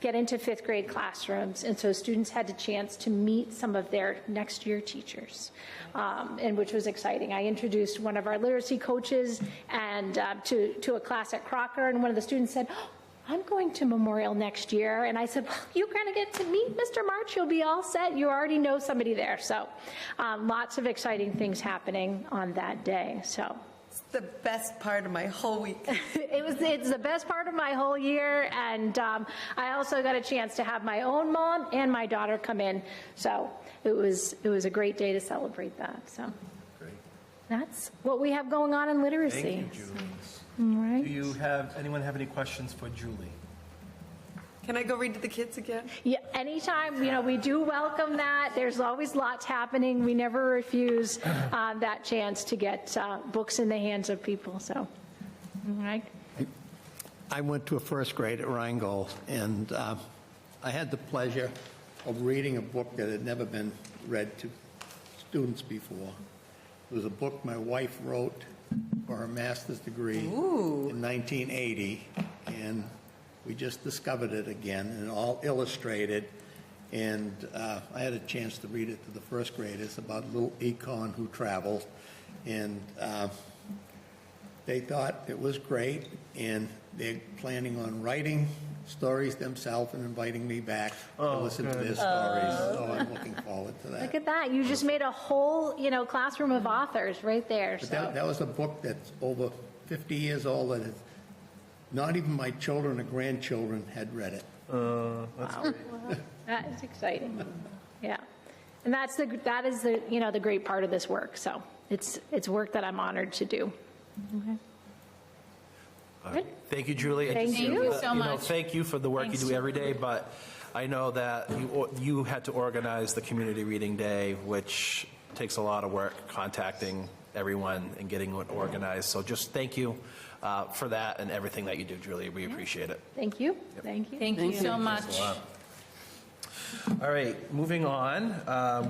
get into fifth grade classrooms, and so students had the chance to meet some of their next year teachers, and which was exciting. I introduced one of our literacy coaches and to a class at Crocker, and one of the students said, "Oh, I'm going to Memorial next year." And I said, "Well, you're going to get to meet Mr. March. You'll be all set. You already know somebody there." So lots of exciting things happening on that day. So It's the best part of my whole week. it's the best part of my whole year. And I also got a chance to have my own mom and my daughter come in. So it was a great day to celebrate that. So Great. that's what we have going on in literacy. Thank you, Julie. All right. Do anyone have any questions for Julie? Can I go read to the kids again? Yeah, anytime, we do welcome that. There's always lots happening. We never refuse that chance to get books in the hands of people, so. All right. I went to a first grade at Rheingold, and I had the pleasure of reading a book that had never been read to students before. It was a book my wife wrote for her master's degree in 1980, and we just discovered it again, and all illustrated. And I had a chance to read it to the first graders about little Econ who traveled, and they thought it was great, and they're planning on writing stories themselves and inviting me back to listen to their stories. So I'm looking forward to that. Look at that. You just made a whole, classroom of authors right there. But So. that was a book that's over 50 years old, and not even my children or grandchildren had read it. That's great. That is exciting. Yeah. And that is the great part of this work. So it's work that I'm honored to do. Okay. Good. Thank you, Julie. And Thank just, you so much. Thank you for the work you do every day, but I know that you had to organize the Community Reading Day, which takes a lot of work, contacting everyone and getting it organized. So just thank you for that and everything that you do, Julie. We appreciate it. Thank you. Thank you. Thank you so much. All right, moving on.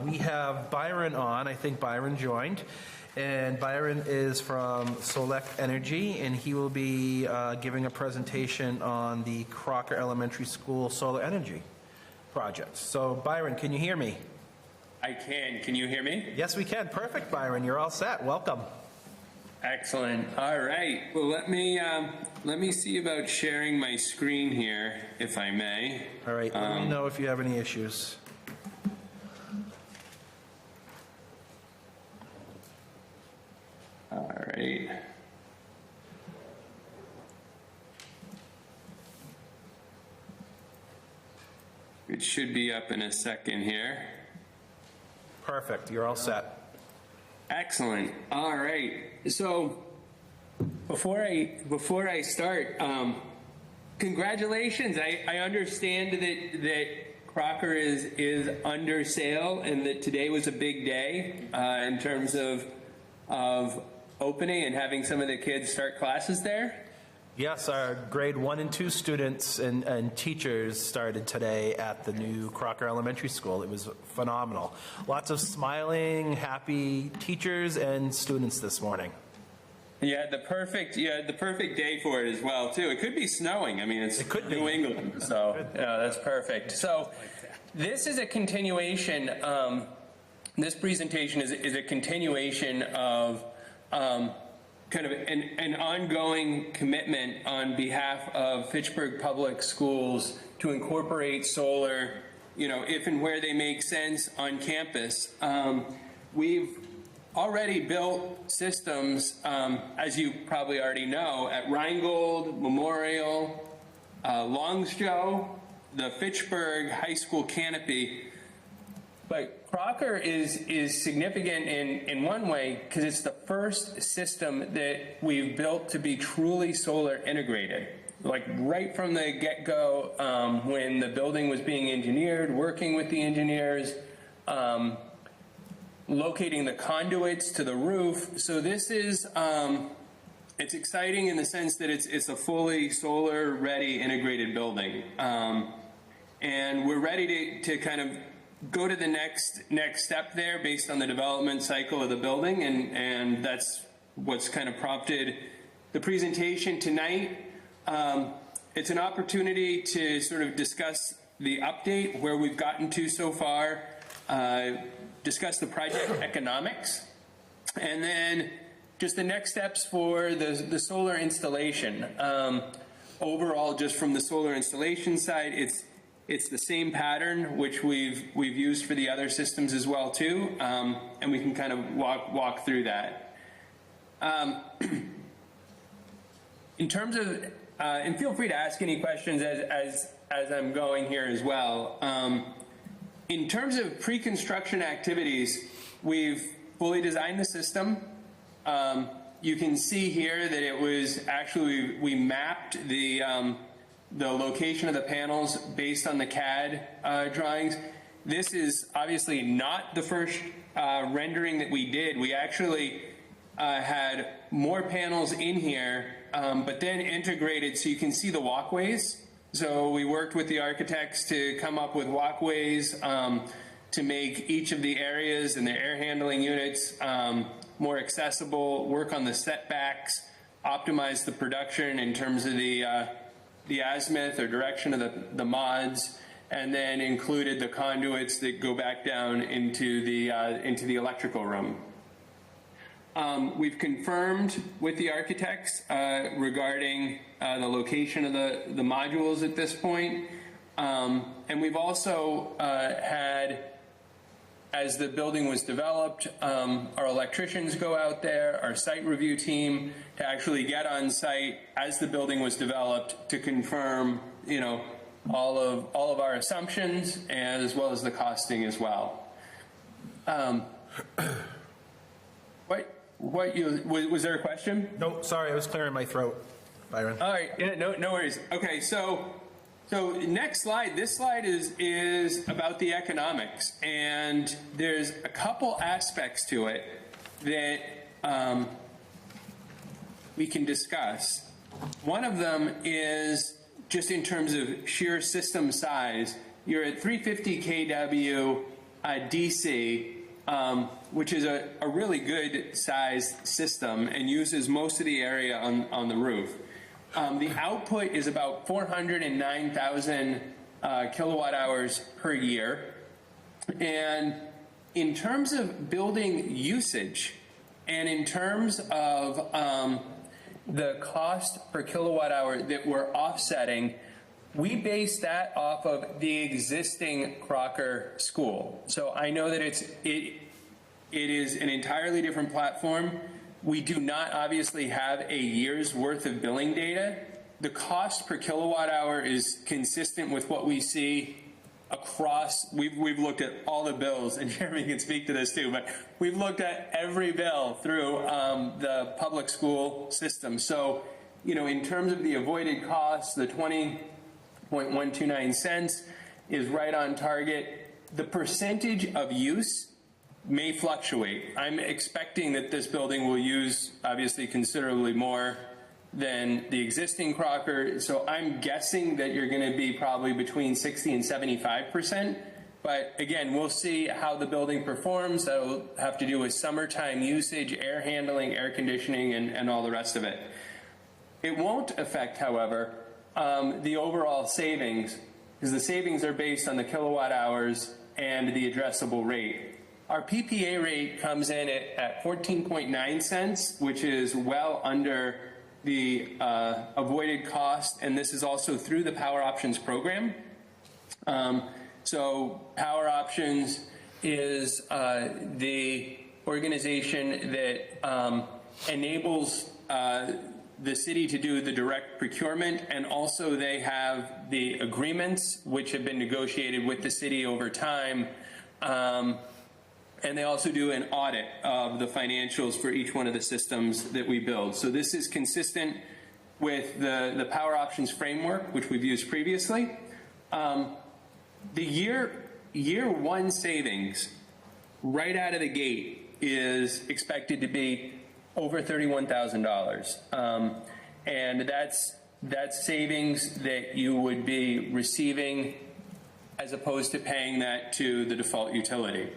We have Byron on. I think Byron joined. And Byron is from Solec Energy, and he will be giving a presentation on the Crocker Elementary School solar energy project. So Byron, can you hear me? I can. Can you hear me? Yes, we can. Perfect, Byron. You're all set. Welcome. Excellent. All right. Well, let me see about sharing my screen here, if I may. All right. Let me know if you have any issues. All right. It should be up in a second here. Perfect. You're all set. Excellent. All right. So before I start, congratulations. I understand that Crocker is under sale and that today was a big day in terms of opening and having some of the kids start classes there. Yes, our grade 1 and 2 students and teachers started today at the new Crocker Elementary School. It was phenomenal. Lots of smiling, happy teachers and students this morning. You had the perfect day for it as well too. It could be snowing. I mean, it's New England, so yeah, that's perfect. So this is a continuation. This presentation is a continuation of kind of an ongoing commitment on behalf of Fitchburg Public Schools to incorporate solar, if and where they make sense on campus. We've already built systems, as you probably already know, at Rheingold, Memorial, Longsjo, the Fitchburg High School canopy. But Crocker is significant in one way because it's the first system that we've built to be truly solar integrated. Like right from the get-go, when the building was being engineered, working with the engineers, locating the conduits to the roof. So this is, it's exciting in the sense that it's a fully solar-ready integrated building. And we're ready to kind of go to the next step there based on the development cycle of the building, and that's what's kind of prompted the presentation tonight. It's an opportunity to sort of discuss the update, where we've gotten to so far, discuss the project economics, and then just the next steps for the solar installation. Overall, just from the solar installation side, it's the same pattern which we've used for the other systems as well too, and we can kind of walk through that. In terms of, and feel free to ask any questions as I'm going here as well. In terms of pre-construction activities, we've fully designed the system. You can see here that it was actually, we mapped the location of the panels based on the CAD drawings. This is obviously not the first rendering that we did. We actually had more panels in here, but then integrated so you can see the walkways. So we worked with the architects to come up with walkways to make each of the areas and the air handling units more accessible, work on the setbacks, optimize the production in terms of the azimuth or direction of the mods, and then included the conduits that go back down into the electrical room. We've confirmed with the architects regarding the location of the modules at this point, and we've also had, as the building was developed, our electricians go out there, our site review team, to actually get on site as the building was developed to confirm, all of our assumptions, and as well as the costing as well. Was there a question? No, sorry, I was clearing my throat, Byron. All right, yeah, no worries. Okay, so next slide. This slide is about the economics, and there's a couple aspects to it that we can discuss. One of them is just in terms of sheer system size. You're at 350 kW DC, which is a really good sized system and uses most of the area on the roof. The output is about 409,000 kilowatt hours per year. And in terms of building usage and in terms of the cost per kilowatt hour that we're offsetting, we base that off of the existing Crocker school. So I know that it is an entirely different platform. We do not obviously have a year's worth of billing data. The cost per kilowatt hour is consistent with what we see across. We've looked at all the bills, and Jeremy can speak to this too, but we've looked at every bill through the public school system. So, in terms of the avoided costs, the 20.129 cents is right on target. The percentage of use may fluctuate. I'm expecting that this building will use obviously considerably more than the existing Crocker, so I'm guessing that you're going to be probably between 60 and 75%. But again, we'll see how the building performs. That'll have to do with summertime usage, air handling, air conditioning, and all the rest of it. It won't affect, however, the overall savings, because the savings are based on the kilowatt hours and the addressable rate. Our PPA rate comes in at 14.9 cents, which is well under the avoided cost, and this is also through the Power Options program. So Power Options is the organization that enables the city to do the direct procurement, and also they have the agreements which have been negotiated with the city over time. And they also do an audit of the financials for each one of the systems that we build. So this is consistent with the Power Options framework, which we've used previously. The year one savings right out of the gate is expected to be over $31,000. And that's savings that you would be receiving as opposed to paying that to the default utility.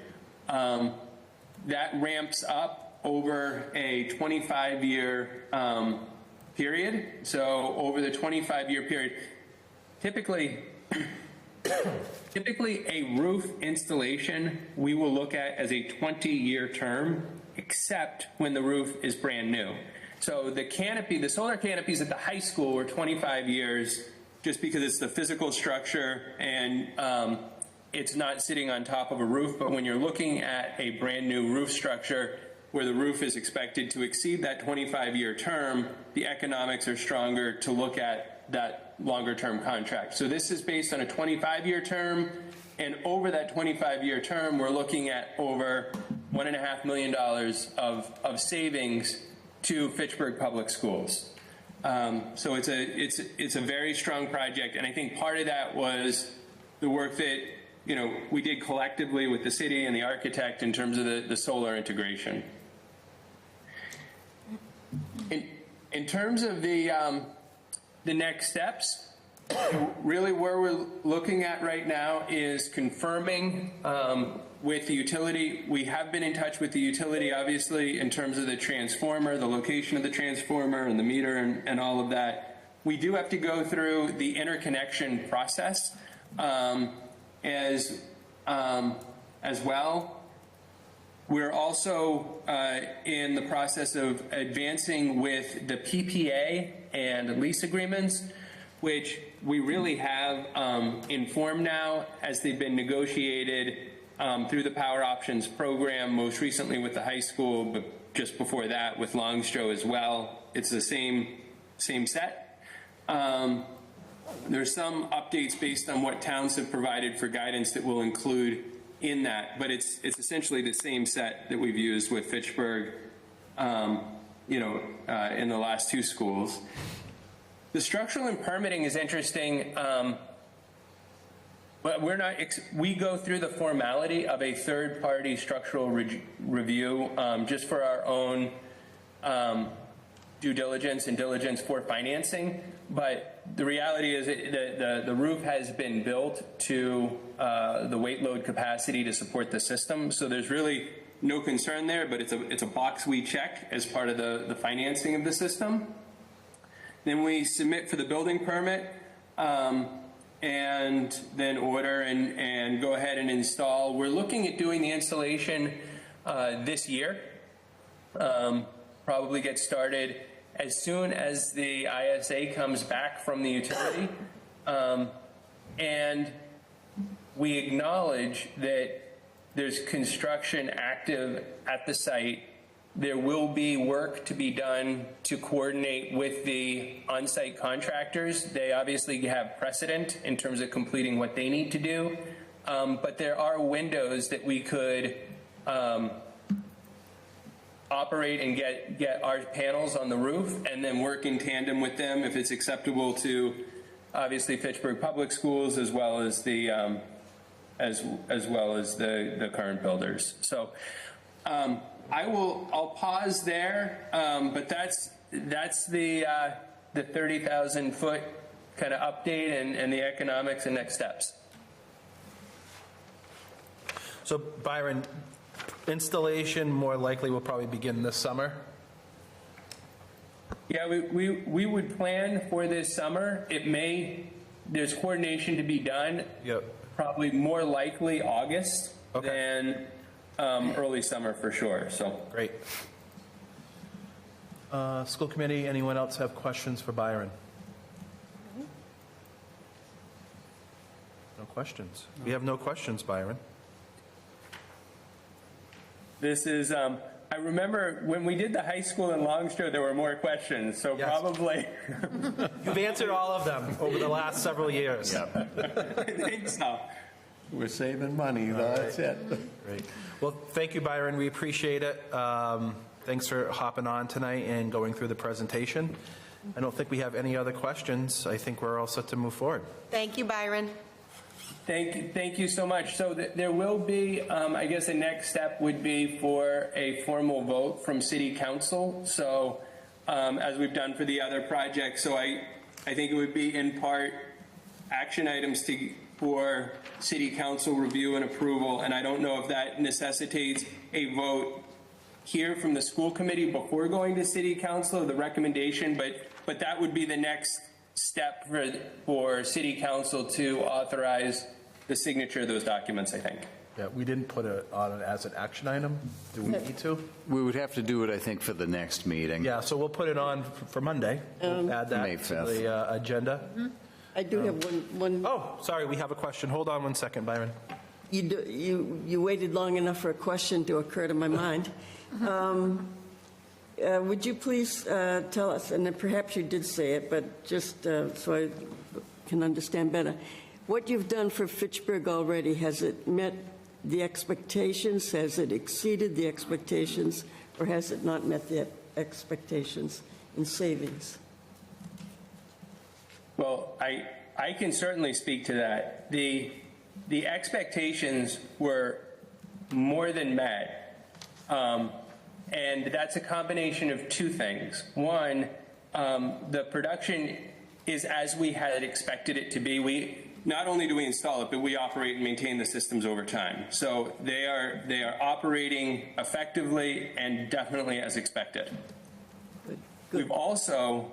That ramps up over a 25-year period. So over the 25-year period, typically a roof installation we will look at as a 20-year term, except when the roof is brand new. So the canopy, the solar canopies at the high school were 25 years just because it's the physical structure and it's not sitting on top of a roof. But when you're looking at a brand new roof structure where the roof is expected to exceed that 25-year term, the economics are stronger to look at that longer term contract. So this is based on a 25-year term, and over that 25-year term, we're looking at over $1.5 million of savings to Fitchburg Public Schools. So it's a very strong project, and I think part of that was the work that we did collectively with the city and the architect in terms of the solar integration. In terms of the next steps, really where we're looking at right now is confirming with the utility. We have been in touch with the utility, obviously, in terms of the transformer, the location of the transformer and the meter and all of that. We do have to go through the interconnection process as well. We're also in the process of advancing with the PPA and lease agreements, which we really have informed now as they've been negotiated through the Power Options program, most recently with the high school, but just before that with Longstro as well. It's the same set. There's some updates based on what towns have provided for guidance that we'll include in that, but it's essentially the same set that we've used with Fitchburg, in the last two schools. The structural and permitting is interesting, but we go through the formality of a third-party structural review just for our own due diligence and diligence for financing. But the reality is that the roof has been built to the weight load capacity to support the system. So there's really no concern there, but it's a box we check as part of the financing of the system. Then we submit for the building permit, and then order and go ahead and install. We're looking at doing the installation this year. Probably get started as soon as the ISA comes back from the utility. And we acknowledge that there's construction active at the site. There will be work to be done to coordinate with the on-site contractors. They obviously have precedent in terms of completing what they need to do, but there are windows that we could operate and get our panels on the roof, and then work in tandem with them if it's acceptable to, obviously, Fitchburg Public Schools as well as the the current builders. So. I'll pause there, but that's the 30,000 foot kind of update and the economics and next steps. So Byron, installation more likely will probably begin this summer? Yeah, we would plan for this summer. There's coordination to be done. Yep. Probably more likely August than early summer for sure. So great. School committee, anyone else have questions for Byron? No questions. We have no questions, Byron. This is, I remember when we did the high school in Longstrode, there were more questions, so yes. Probably. You've answered all of them over the last several years. Yep. I think so. We're saving money, that's it. Great. Well, thank you, Byron. We appreciate it. Thanks for hopping on tonight and going through the presentation. I don't think we have any other questions. I think we're all set to move forward. Thank you, Byron. Thank you so much. So there will be, I guess the next step would be for a formal vote from City Council. So as we've done for the other projects, so I think it would be in part action items for City Council review and approval, and I don't know if that necessitates a vote here from the school committee before going to City Council, the recommendation, but that would be the next step for City Council to authorize the signature of those documents, I think. Yeah, we didn't put it on as an action item. Do we need to? We would have to do it, I think, for the next meeting. Yeah, so we'll put it on for Monday. We'll add that May to 5th. the agenda. I do have one. Oh, sorry, we have a question. Hold on one second, Byron. You waited long enough for a question to occur to my mind. Would you please tell us, and then perhaps you did say it, but just so I can understand better, what you've done for Fitchburg already, has it met the expectations? Has it exceeded the expectations? Or has it not met the expectations in savings? Well, I can certainly speak to that. The expectations were more than met, and that's a combination of two things. One, the production is as we had expected it to be. Not only do we install it, but we operate and maintain the systems over time. So they are operating effectively and definitely as expected. Good. We've also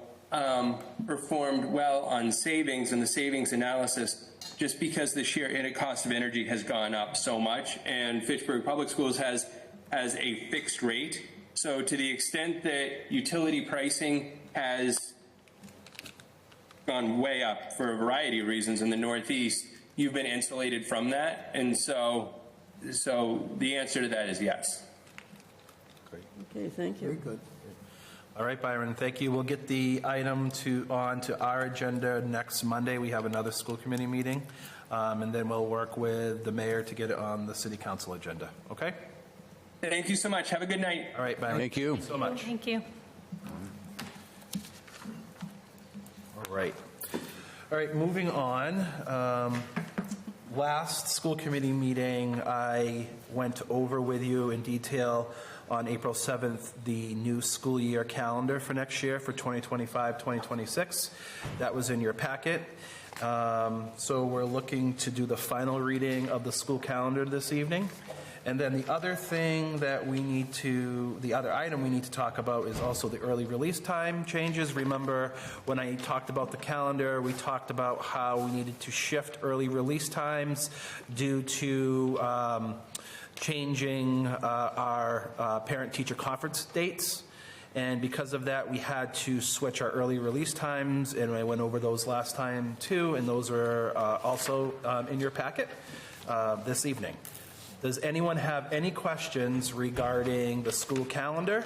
performed well on savings and the savings analysis just because the sheer unit cost of energy has gone up so much, and Fitchburg Public Schools has a fixed rate. So to the extent that utility pricing has gone way up for a variety of reasons in the Northeast, you've been insulated from that, and so the answer to that is yes. Great. Okay, thank you. Very good. All right, Byron, thank you. We'll get the item on to our agenda next Monday. We have another school committee meeting, and then we'll work with the mayor to get it on the city council agenda. Okay? Thank you so much. Have a good night. All right, Byron. Thank you. Thank you so much. Thank you. All right. All right, moving on. Last school committee meeting, I went over with you in detail on April 7th the new school year calendar for next year for 2025-2026. That was in your packet. So we're looking to do the final reading of the school calendar this evening. And then the other thing that the other item we need to talk about is also the early release time changes. Remember, when I talked about the calendar, we talked about how we needed to shift early release times due to changing our parent-teacher conference dates. And because of that, we had to switch our early release times, and I went over those last time too, and those are also in your packet this evening. Does anyone have any questions regarding the school calendar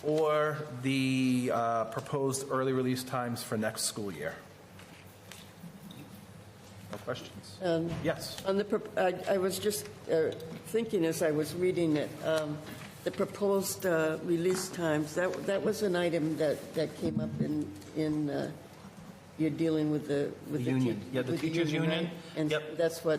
or the proposed early release times for next school year? No questions? Yes. I was just thinking as I was reading it, the proposed release times, that was an item that came up in you're dealing with the union. Yeah, the teachers' union. Right? And yep. That's what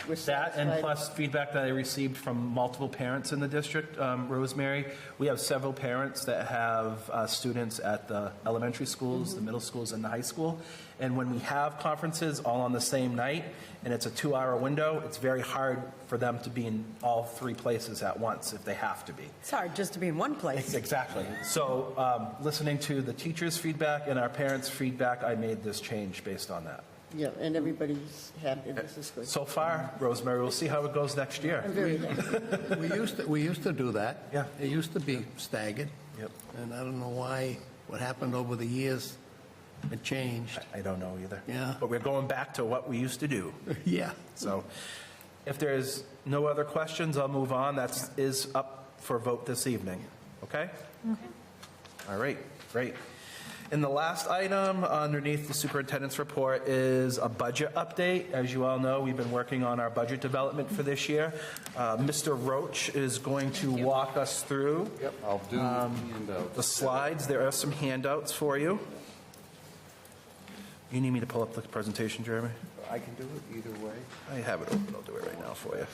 we're that satisfied. And plus feedback that I received from multiple parents in the district, Rosemary. We have several parents that have students at the elementary schools, the middle schools, and the high school. And when we have conferences all on the same night, and it's a 2-hour window, it's very hard for them to be in all 3 places at once if they have to be. It's hard just to be in one place. Exactly. So listening to the teachers' feedback and our parents' feedback, I made this change based on that. Yeah, and everybody's happy. This is good. So far, Rosemary, we'll see how it goes next year. I'm very happy. We used to do that. Yeah. It used to be staggered. Yep. And I don't know what happened over the years. It changed. I don't know either. Yeah. But we're going back to what we used to do. Yeah. So if there's no other questions, I'll move on. That is up for vote this evening. Okay? All right, great. And the last item underneath the superintendent's report is a budget update. As you all know, we've been working on our budget development for this year. Mr. Roach is going to walk us through I'll do the slides. There are some handouts for you. You need me to pull up the presentation, Jeremy? I can do it either way. I have it open. I'll do it right now for you.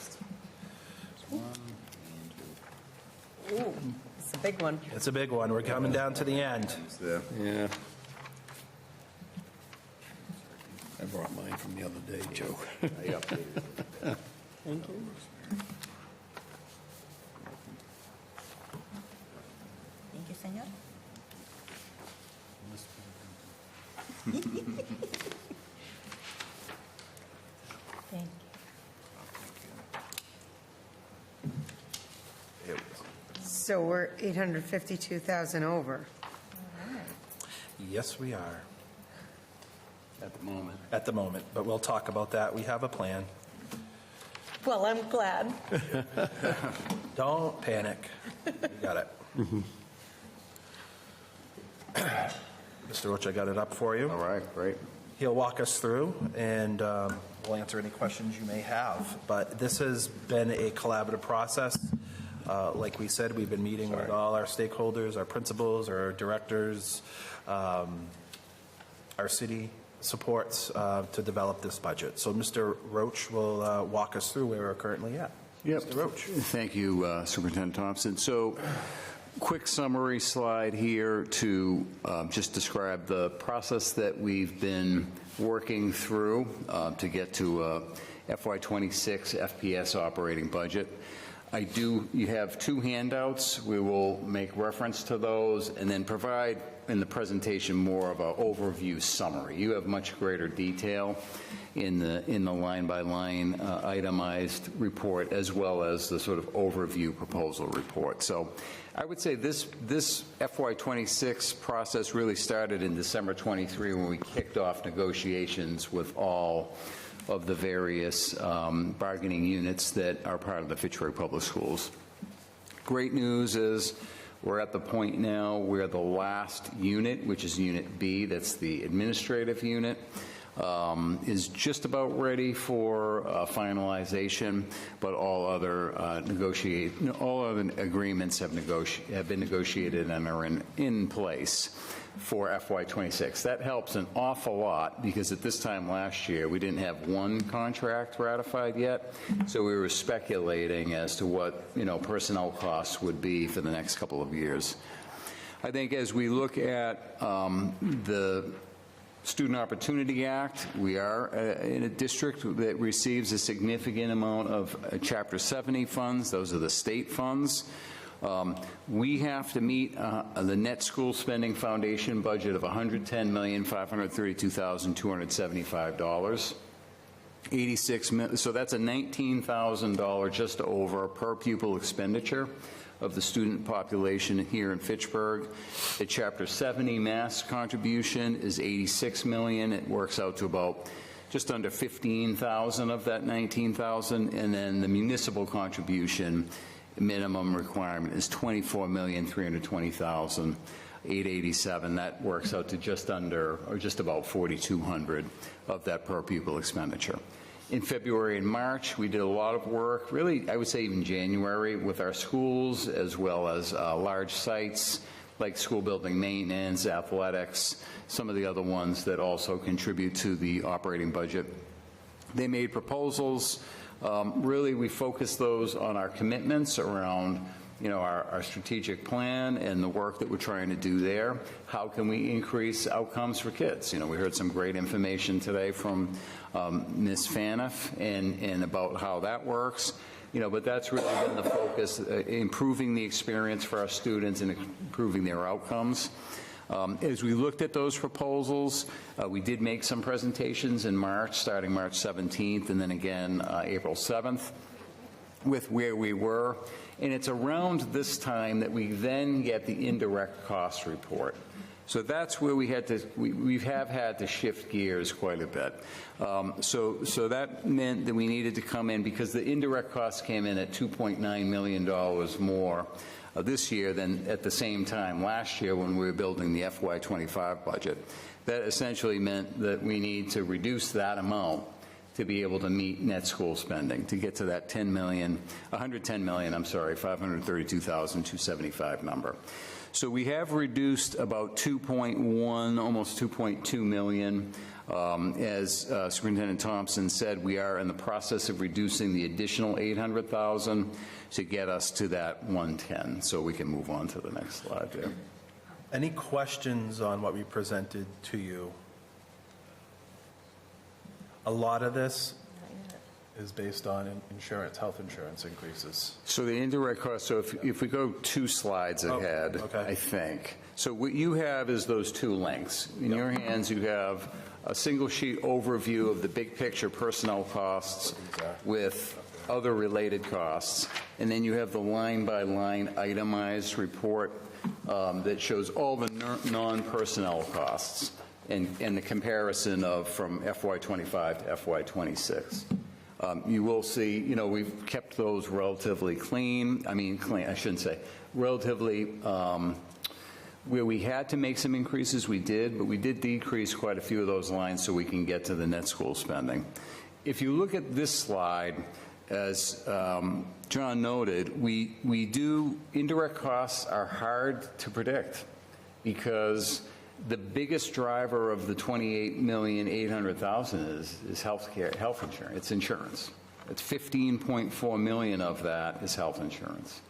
Ooh, it's a big one. It's a big one. We're coming down to the end. Yeah. I brought mine from the other day, Joe. Thank you. Thank you, señor. Thank you. So we're 852,000 over. Yes, we are. At the moment. At the moment, but we'll talk about that. We have a plan. Well, I'm glad. Don't panic. You got it. Mr. Roach, I got it up for you. All right, great. He'll walk us through, and we'll answer any questions you may have. But this has been a collaborative process. Like we said, we've been meeting with all our stakeholders, our principals, our directors, our city supports to develop this budget. So Mr. Roach will walk us through where we're currently at. Yep. Mr. Roach. Thank you, Superintendent Thompson. So, quick summary slide here to just describe the process that we've been working through to get to a FY26 FPS operating budget. You have 2 handouts. We will make reference to those and then provide in the presentation more of an overview summary. You have much greater detail in the line-by-line itemized report as well as the sort of overview proposal report. So I would say this FY26 process really started in December 23 when we kicked off negotiations with all of the various bargaining units that are part of the Fitchburg Public Schools. Great news is we're at the point now where the last unit, which is Unit B, that's the administrative unit, is just about ready for finalization, but all other agreements have been negotiated and are in place for FY26. That helps an awful lot because at this time last year, we didn't have one contract ratified yet, so we were speculating as to what, personnel costs would be for the next couple of years. I think as we look at the Student Opportunity Act, we are in a district that receives a significant amount of Chapter 70 funds. Those are the state funds. We have to meet the net school spending foundation budget of $110,532,275. 86 million, so that's a $19,000 just over per pupil expenditure of the student population here in Fitchburg. The Chapter 70 mass contribution is $86 million. It works out to about just under 15,000 of that 19,000, and then the municipal contribution minimum requirement is $24,320,887. That works out to just under, or just about 4,200 of that per pupil expenditure. In February and March, we did a lot of work, really, I would say even January, with our schools, as well as large sites like school building maintenance, athletics, some of the other ones that also contribute to the operating budget. They made proposals. Really, we focused those on our commitments around, our strategic plan and the work that we're trying to do there. How can we increase outcomes for kids? We heard some great information today from Ms. Faniff and about how that works. But that's really been the focus, improving the experience for our students and improving their outcomes. As we looked at those proposals, we did make some presentations in March, starting March 17th, and then again April 7th, with where we were. And it's around this time that we then get the indirect cost report. So that's where we have had to shift gears quite a bit. So that meant that we needed to come in, because the indirect costs came in at $2.9 million more this year than at the same time last year when we were building the FY25 budget. That essentially meant that we need to reduce that amount to be able to meet net school spending, to get to that $532,275 number. So we have reduced about 2.1, almost 2.2 million. As Superintendent Thompson said, we are in the process of reducing the additional 800,000 to get us to that 110. So we can move on to the next slide there. Any questions on what we presented to you? A lot of this is based on health insurance increases. So the indirect cost, so if we go 2 slides ahead, I think. So what you have is those 2 links. In your hands, you have a single sheet overview of the big picture personnel costs with other related costs. And then you have the line by line itemized report that shows all the non-personnel costs and the comparison of from FY25 to FY26. You will see, we've kept those relatively clean. I shouldn't say relatively. Where we had to make some increases, we did, but we did decrease quite a few of those lines so we can get to the net school spending. If you look at this slide, as John noted, we do, indirect costs are hard to predict because the biggest driver of the $28,800,000 is health insurance. It's insurance. It's $15.4 million of that is health insurance.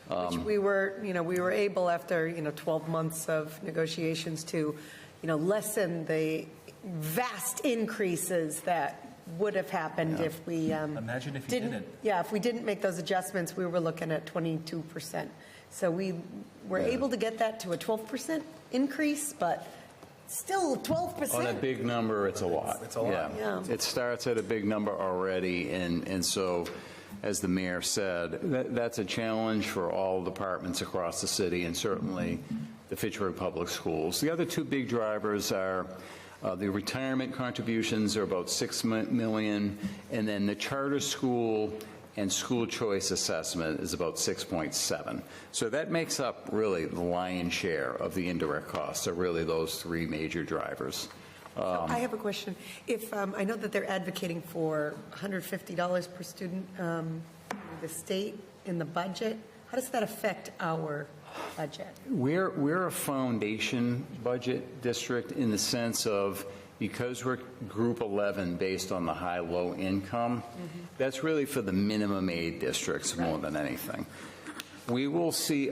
Which we were able, after 12 months of negotiations, to lessen the vast increases that would have happened if we imagine if you didn't. Yeah, if we didn't make those adjustments, we were looking at 22%. So we were able to get that to a 12% increase, but still 12%. On a big number, it's a lot. It's a lot. Yeah. It starts at a big number already, and so, as the mayor said, that's a challenge for all departments across the city, and certainly the Fitchburg Public Schools. The other 2 big drivers are the retirement contributions are about $6 million, and then the charter school and school choice assessment is about 6.7. So that makes up really the lion's share of the indirect costs, are really those 3 major drivers. So I have a question. If, I know that they're advocating for $150 per student, the state in the budget, how does that affect our budget? We're a foundation budget district in the sense of, because we're group 11 based on the high-low income, that's really for the minimum aid districts more than anything. We will see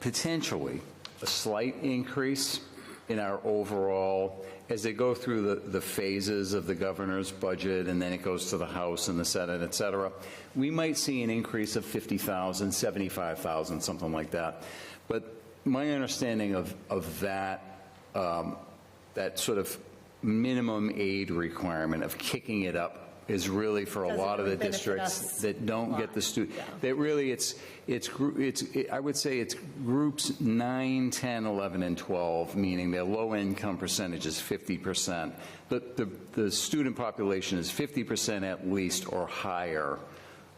potentially a slight increase in our overall, as they go through the phases of the governor's budget, and then it goes to the House and the Senate, et cetera. We might see an increase of 50,000, 75,000, something like that. But my understanding of that, that sort of minimum aid requirement of kicking it up is really for a lot of the districts that don't get the student. That really, I would say it's groups 9, 10, 11, and 12, meaning their low income percentage is 50%. The student population is 50% at least or higher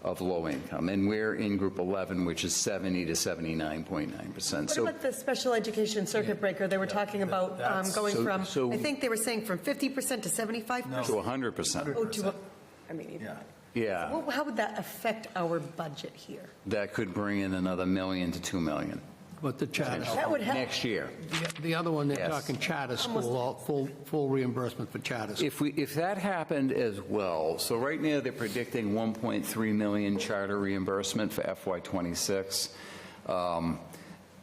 of low income, and we're in group 11, which is 70 to 79.9%. What about the special education circuit breaker? They were talking about going from, I think they were saying from 50% to 75%? To 100%. Oh, to, I mean, Yeah. well, how would that affect our budget here? That could bring in another $1 million to $2 million. But the charter, That would help. Next year. the other one, they're Yes. talking charter school, all full reimbursement for charter school. If that happened as well, so right now they're predicting 1.3 million charter reimbursement for FY26.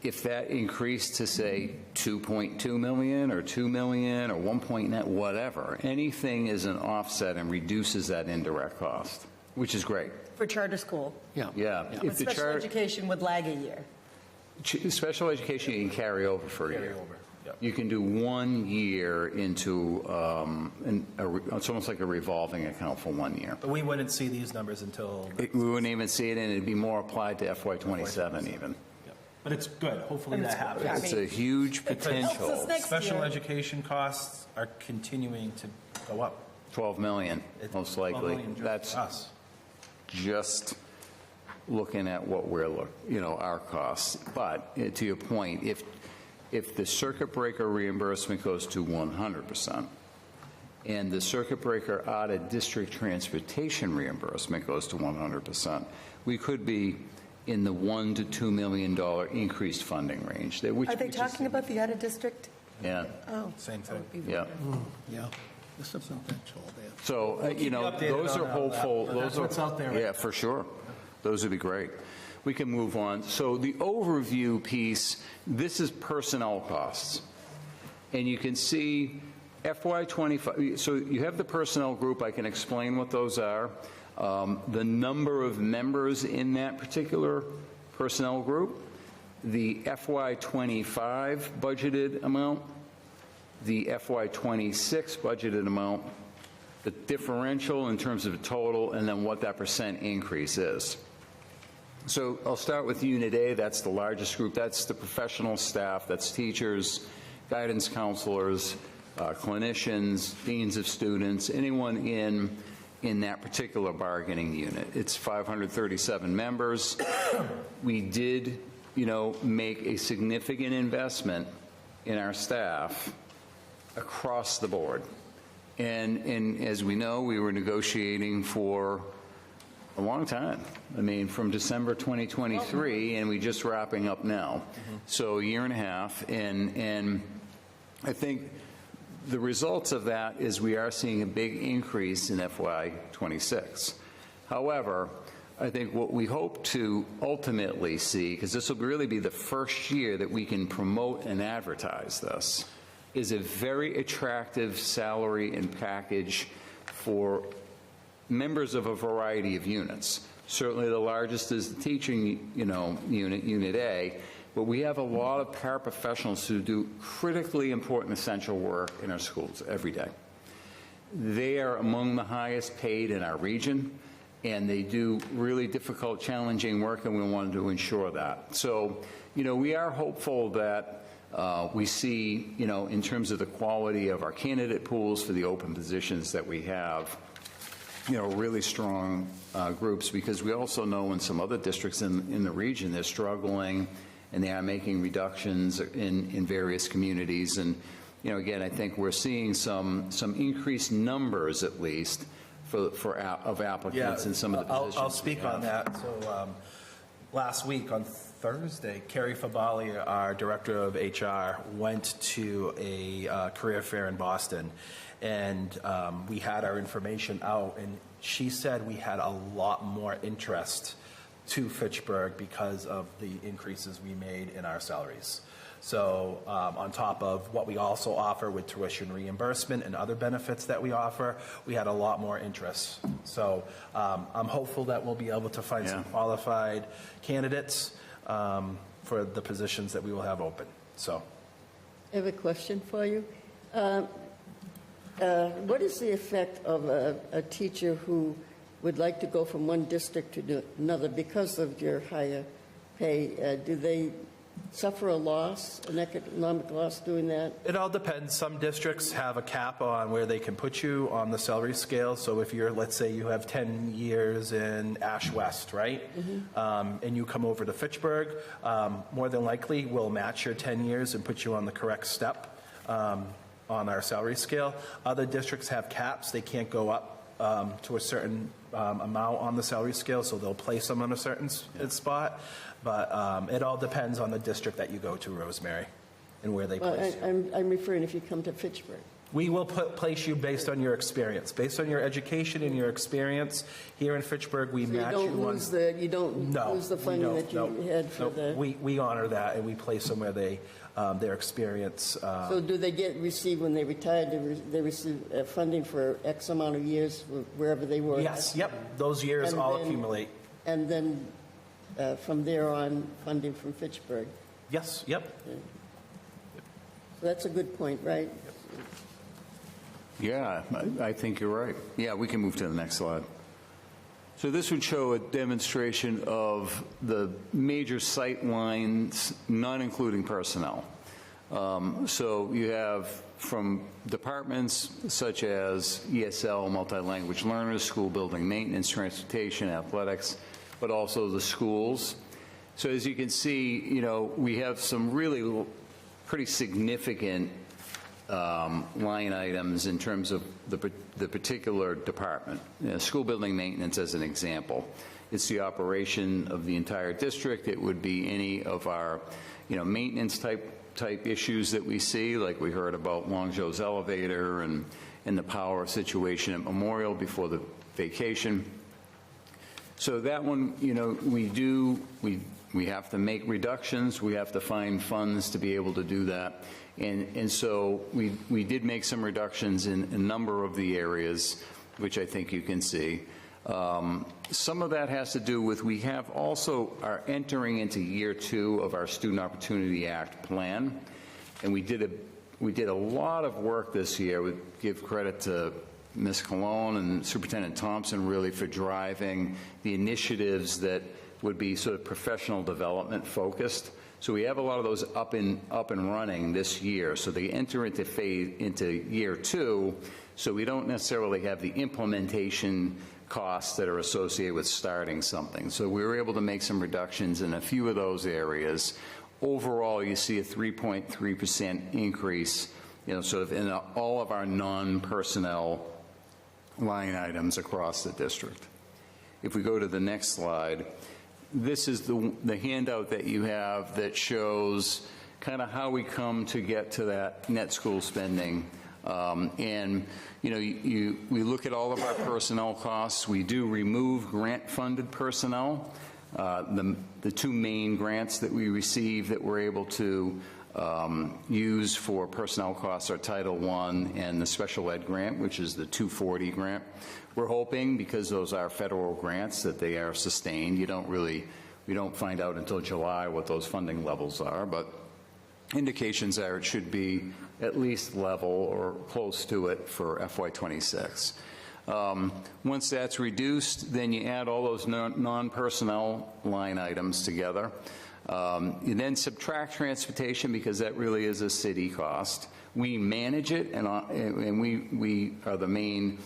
If that increased to, say, 2.2 million or 2 million or 1.9, whatever, anything is an offset and reduces that indirect cost, which is great. For charter school? Yeah. Yeah. But If the special charter, education would lag a year. special education, you can carry over for a year. You can do 1 year into, it's almost like a revolving account for 1 year. But we wouldn't see these numbers until... We wouldn't even see it, and it'd be more applied to FY27 even. But it's good. Hopefully that happens. It's a huge potential. Special education costs are continuing to go up. 12 million, most likely. 12 million just That's for us. just looking at what our costs. But to your point, if the circuit breaker reimbursement goes to 100%, and the circuit breaker out of district transportation reimbursement goes to 100%, we could be in the $1 to $2 million increased funding range. Are they talking about the out-of-district? Yeah. Oh. Same thing. Yeah. Yeah, there's some potential there. So, We'll keep you updated those on are all that, hopeful. but that's what's out there right Yeah, for sure. Those would be great. We can move on. So the overview piece, this is personnel costs. And you can see FY25, so you have the personnel group. I can explain what those are. The number of members in that particular personnel group, the FY25 budgeted amount, the FY26 budgeted amount, the differential in terms of the total, and then what that percent increase is. So I'll start with Unit A. That's the largest group. That's the professional staff. That's teachers, guidance counselors, clinicians, deans of students, anyone in that particular bargaining unit. It's 537 members. We did, make a significant investment in our staff across the board. And as we know, we were negotiating for a long time. I mean, from December 2023, and we're just wrapping up now. So a year and a half. And I think the results of that is we are seeing a big increase in FY26. However, I think what we hope to ultimately see, because this will really be the first year that we can promote and advertise this, is a very attractive salary and package for members of a variety of units. Certainly the largest is the teaching, unit A, but we have a lot of paraprofessionals who do critically important essential work in our schools every day. They are among the highest paid in our region, and they do really difficult, challenging work, and we wanted to ensure that. So, we are hopeful that we see, in terms of the quality of our candidate pools for the open positions that we have, really strong groups, because we also know in some other districts in the region, they're struggling and they are making reductions in various communities. And, again, I think we're seeing some increased numbers, at least, of applicants in some of the positions. I'll speak on that. So last week on Thursday, Carrie Fabali, our director of HR, went to a career fair in Boston, and we had our information out, and she said we had a lot more interest to Fitchburg because of the increases we made in our salaries. So on top of what we also offer with tuition reimbursement and other benefits that we offer, we had a lot more interest. So I'm hopeful that we'll be able to find some qualified candidates for the positions that we will have open. So, I have a question for you. What is the effect of a teacher who would like to go from one district to another because of your higher pay? Do they suffer a loss, an economic loss doing that? it all depends. Some districts have a cap on where they can put you on the salary scale. So if you're, let's say you have 10 years in Ash West, right? And you come over to Fitchburg, more than likely we'll match your 10 years and put you on the correct step on our salary scale. Other districts have caps. They can't go up to a certain amount on the salary scale, so they'll place them on a certain spot. But it all depends on the district that you go to, Rosemary, and where they place you. I'm referring if you come to Fitchburg. We will place you based on your experience, based on your education and your experience. Here in Fitchburg, we match you on. You don't lose the funding that you had for the. We honor that, and we place them where their experience. So do they receive when they retire? They receive funding for X amount of years wherever they were. Yes. Yep. Those years all accumulate. And then from there on, funding from Fitchburg. Yes. Yep. So that's a good point, right? Yeah, I think you're right. Yeah, we can move to the next slide. So this would show a demonstration of the major sight lines, not including personnel. So you have from departments such as ESL, multi-language learners, school building maintenance, transportation, athletics, but also the schools. So as you can see, we have some really pretty significant line items in terms of the particular department. School building maintenance as an example. It's the operation of the entire district. It would be any of our, maintenance type issues that we see, like we heard about Long Joe's elevator and the power situation at Memorial before the vacation. So that one, we have to make reductions. We have to find funds to be able to do that. And so we did make some reductions in a number of the areas, which I think you can see. Some of that has to do with we have also are entering into year 2 of our Student Opportunity Act plan, and we did a lot of work this year. We give credit to Ms. Colon and Superintendent Thompson really for driving the initiatives that would be sort of professional development focused. So we have a lot of those up and running this year. So they enter into year 2. So we don't necessarily have the implementation costs that are associated with starting something. So we were able to make some reductions in a few of those areas. Overall, you see a 3.3% increase, sort of in all of our non-personnel line items across the district. If we go to the next slide, this is the handout that you have that shows kind of how we come to get to that net school spending. We look at all of our personnel costs. We do remove grant-funded personnel. The 2 main grants that we receive that we're able to use for personnel costs are Title I and the Special Ed grant, which is the 240 grant. We're hoping, because those are federal grants, that they are sustained. We don't find out until July what those funding levels are, but indications are it should be at least level or close to it for FY26. Once that's reduced, then you add all those non-personnel line items together. You then subtract transportation because that really is a city cost. We manage it, and we are the main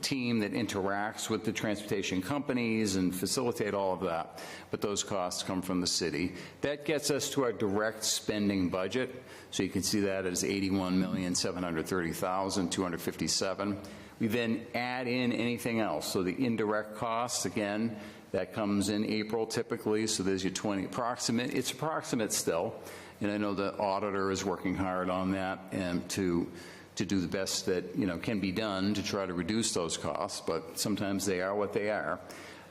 team that interacts with the transportation companies and facilitate all of that, but those costs come from the city. That gets us to our direct spending budget, so you can see that as $81,730,257. We then add in anything else, so the indirect costs, again, that comes in April typically, so there's your 20 approximate. It's approximate still, and I know the auditor is working hard on that and to do the best that can be done to try to reduce those costs, but sometimes they are what they are.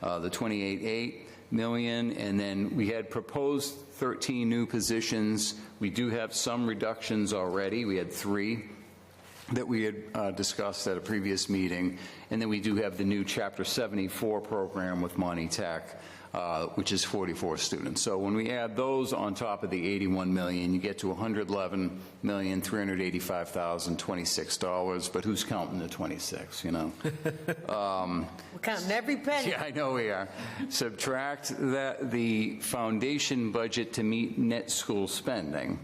The 28.8 million, and then we had proposed 13 new positions. We do have some reductions already. We had 3 that we had discussed at a previous meeting, and then we do have the new Chapter 74 program with Monty Tech, which is 44 students. So when we add those on top of the 81 million, you get to $111,385,026. But who's counting the 26? We're counting every penny. Yeah, I know we are. Subtract the foundation budget to meet net school spending,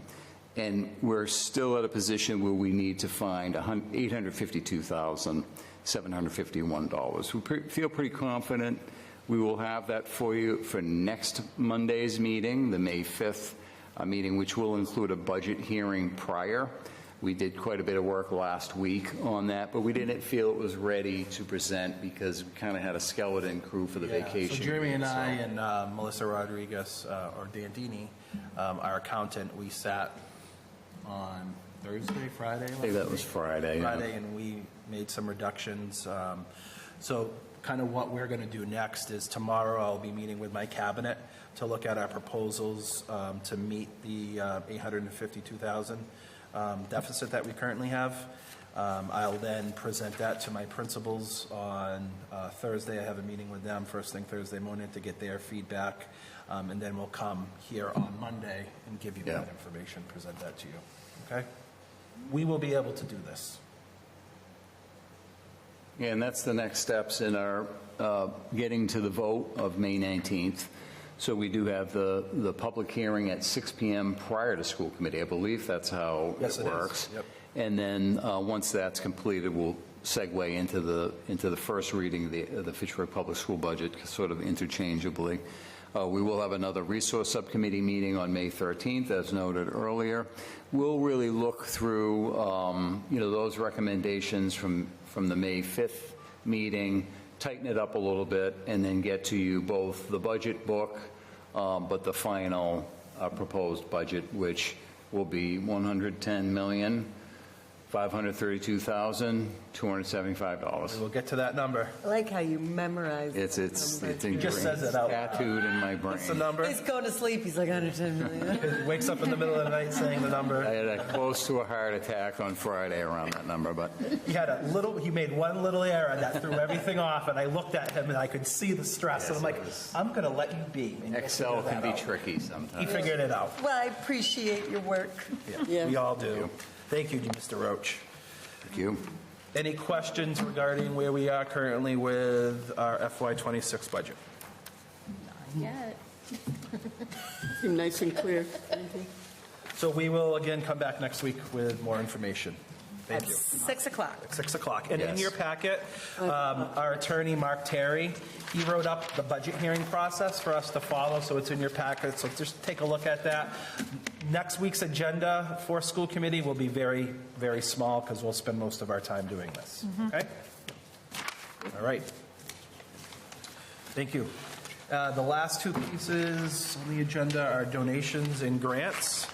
and we're still at a position where we need to find $852,751. We feel pretty confident we will have that for you for next Monday's meeting, the May 5th meeting, which will include a budget hearing prior. We did quite a bit of work last week on that, but we didn't feel it was ready to present because we kind of had a skeleton crew for the vacation. So Jeremy and I and Melissa Rodriguez, or Dandini, our accountant, we sat on Thursday, Friday? I think that was Friday. Friday, and we made some reductions. So kind of what we're going to do next is tomorrow I'll be meeting with my cabinet to look at our proposals to meet the $852,000 deficit that we currently have. I'll then present that to my principals on Thursday. I have a meeting with them first thing Thursday morning to get their feedback, and then we'll come here on Monday and give you that information, present that to you. Okay? We will be able to do this. Yeah, and that's the next steps in our getting to the vote of May 19th. So we do have the public hearing at 6 p.m. prior to school committee. I believe that's how it works. Yep. And then once that's completed, we'll segue into the first reading of the Fitchburg Public School budget, sort of interchangeably. We will have another resource subcommittee meeting on May 13th, as noted earlier. We'll really look through, those recommendations from the May 5th meeting, tighten it up a little bit, and then get to you both the budget book, but the final proposed budget, which will be $110,532,275. We'll get to that number. I like how you memorize. It's ingrained, just says it out loud. tattooed in my brain. What's the number? He's going to sleep. He's like, 110 million. He wakes up in the middle of the night saying the number. I had close to a heart attack on Friday around that number, but He made one little error that threw everything off, and I looked at him and I could see the stress, and I'm like, I'm going to let you be. Excel can be tricky sometimes. He figured it out. Well, I appreciate your work. Yeah. We all do. Thank you, Mr. Roach. Thank you. Any questions regarding where we are currently with our FY26 budget? Yeah. Seem nice and clear. So we will again come back next week with more information. Thank you. 6 o'clock. 6 o'clock. And in Yes. your packet, our attorney, Mark Terry, he wrote up the budget hearing process for us to follow, so it's in your packet. So just take a look at that. Next week's agenda for school committee will be very, very small because we'll spend most of our time doing this. Okay? All right. Thank you. The last two pieces on the agenda are donations and grants.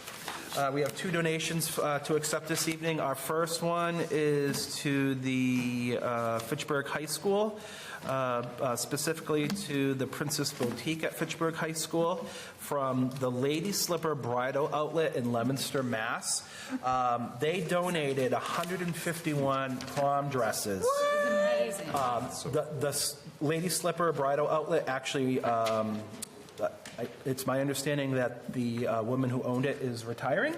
We have 2 donations to accept this evening. Our first one is to the Fitchburg High School, specifically to the Princess Boutique at Fitchburg High School from the Lady Slipper Bridal Outlet in Leominster, Mass. They donated 151 prom dresses. Amazing. The Lady Slipper Bridal Outlet actually, it's my understanding that the woman who owned it is retiring,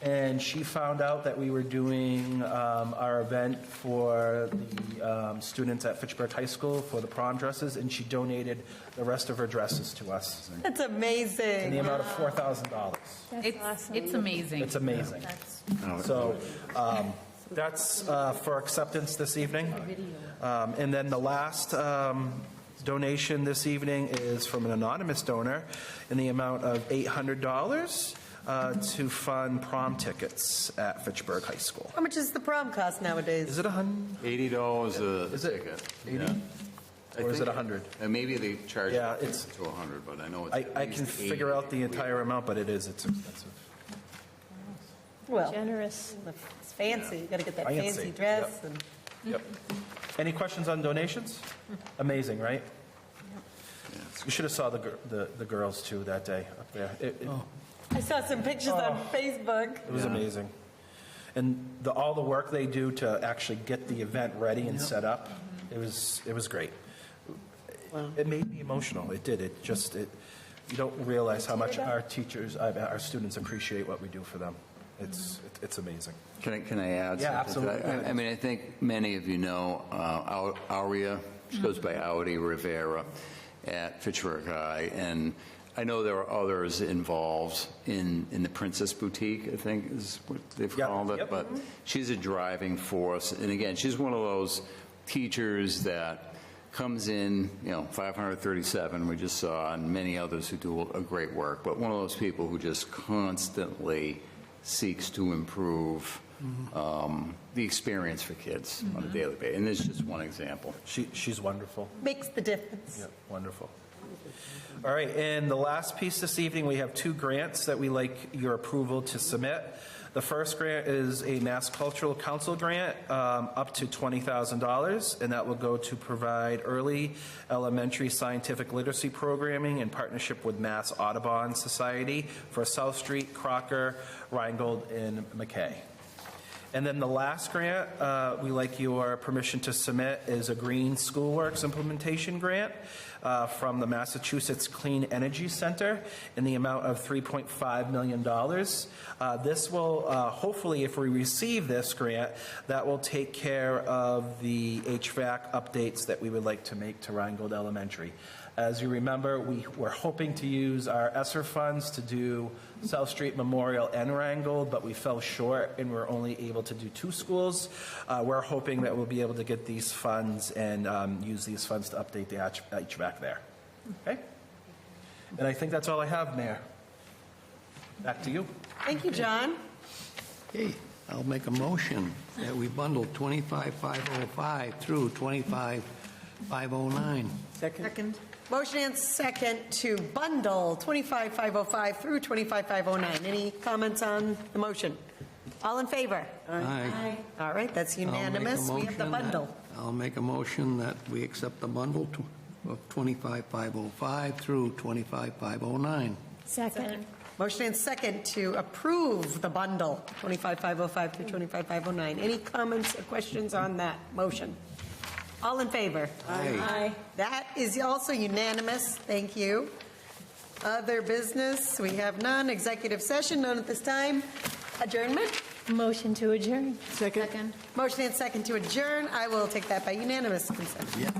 and she found out that we were doing our event for the students at Fitchburg High School for the prom dresses, and she donated the rest of her dresses to us That's in the amazing. amount of $4,000. It's amazing. It's amazing. So that's for acceptance this evening. And then the last donation this evening is from an anonymous donor in the amount of $800 to fund prom tickets at Fitchburg High School. How much does the prom cost nowadays? Is it $100? $80 a Is it ticket. 80? Yeah. Or is it 100? Maybe they charge Yeah, up it's- to 100, but I know it's I at can least 80 figure out the if we- entire amount, but it's expensive. Well, Generous. it's fancy. You got to get that Fancy, fancy dress. yep. And Yep. Any questions on donations? Amazing, right? You should have saw the girls too that day up there. It I saw some pictures on Facebook. It was amazing. And all the work they do to actually get the event ready and set up, it was great. It made me emotional. It did. You don't realize how much our teachers, our students appreciate what we do for them. It's amazing. Can I add Yeah, something to absolutely. that? I mean, I think many of you know Aurea, she goes by Audi Rivera at Fitchburg High, and I know there are others involved in the Princess Boutique, I think is what they've Yep, called it, yep. but she's a driving force. And again, she's one of those teachers that comes in, 537 we just saw, and many others who do a great work, but one of those people who just constantly seeks to improve the experience for kids on a daily basis. And this is just one example. She's wonderful. Makes the difference. Yeah, wonderful. All right, and the last piece this evening, we have 2 grants that we like your approval to submit. The first grant is a Mass Cultural Council grant up to $20,000, and that will go to provide early elementary scientific literacy programming in partnership with Mass Audubon Society for South Street, Crocker, Rheingold, and McKay. And then the last grant we like your permission to submit is a Green Schoolworks implementation grant from the Massachusetts Clean Energy Center in the amount of $3.5 million. This will, hopefully, if we receive this grant, that will take care of the HVAC updates that we would like to make to Rheingold Elementary. As you remember, we were hoping to use our ESSER funds to do South Street Memorial and Rheingold, but we fell short and we're only able to do 2 schools. We're hoping that we'll be able to get these funds and use these funds to update the HVAC there. Okay? And I think that's all I have, Mayor. Back to you. Thank you, John. Okay, I'll make a motion that we bundle 25,505 through 25,509. Second. Motion and second to bundle 25,505 through 25,509. Any comments on the motion? All in favor? Aye. All right, that's unanimous. We have the bundle. I'll make a motion that we accept the bundle of 25,505 through 25,509. Second. Motion and second to approve the bundle 25,505 through 25,509. Any comments or questions on that motion? All in favor? Aye. That is also unanimous. Thank you. Other business, we have none. Executive session, none at this time. Adjournment? Motion to adjourn. Second. Motion and second to adjourn. I will take that by unanimous consent. Yes.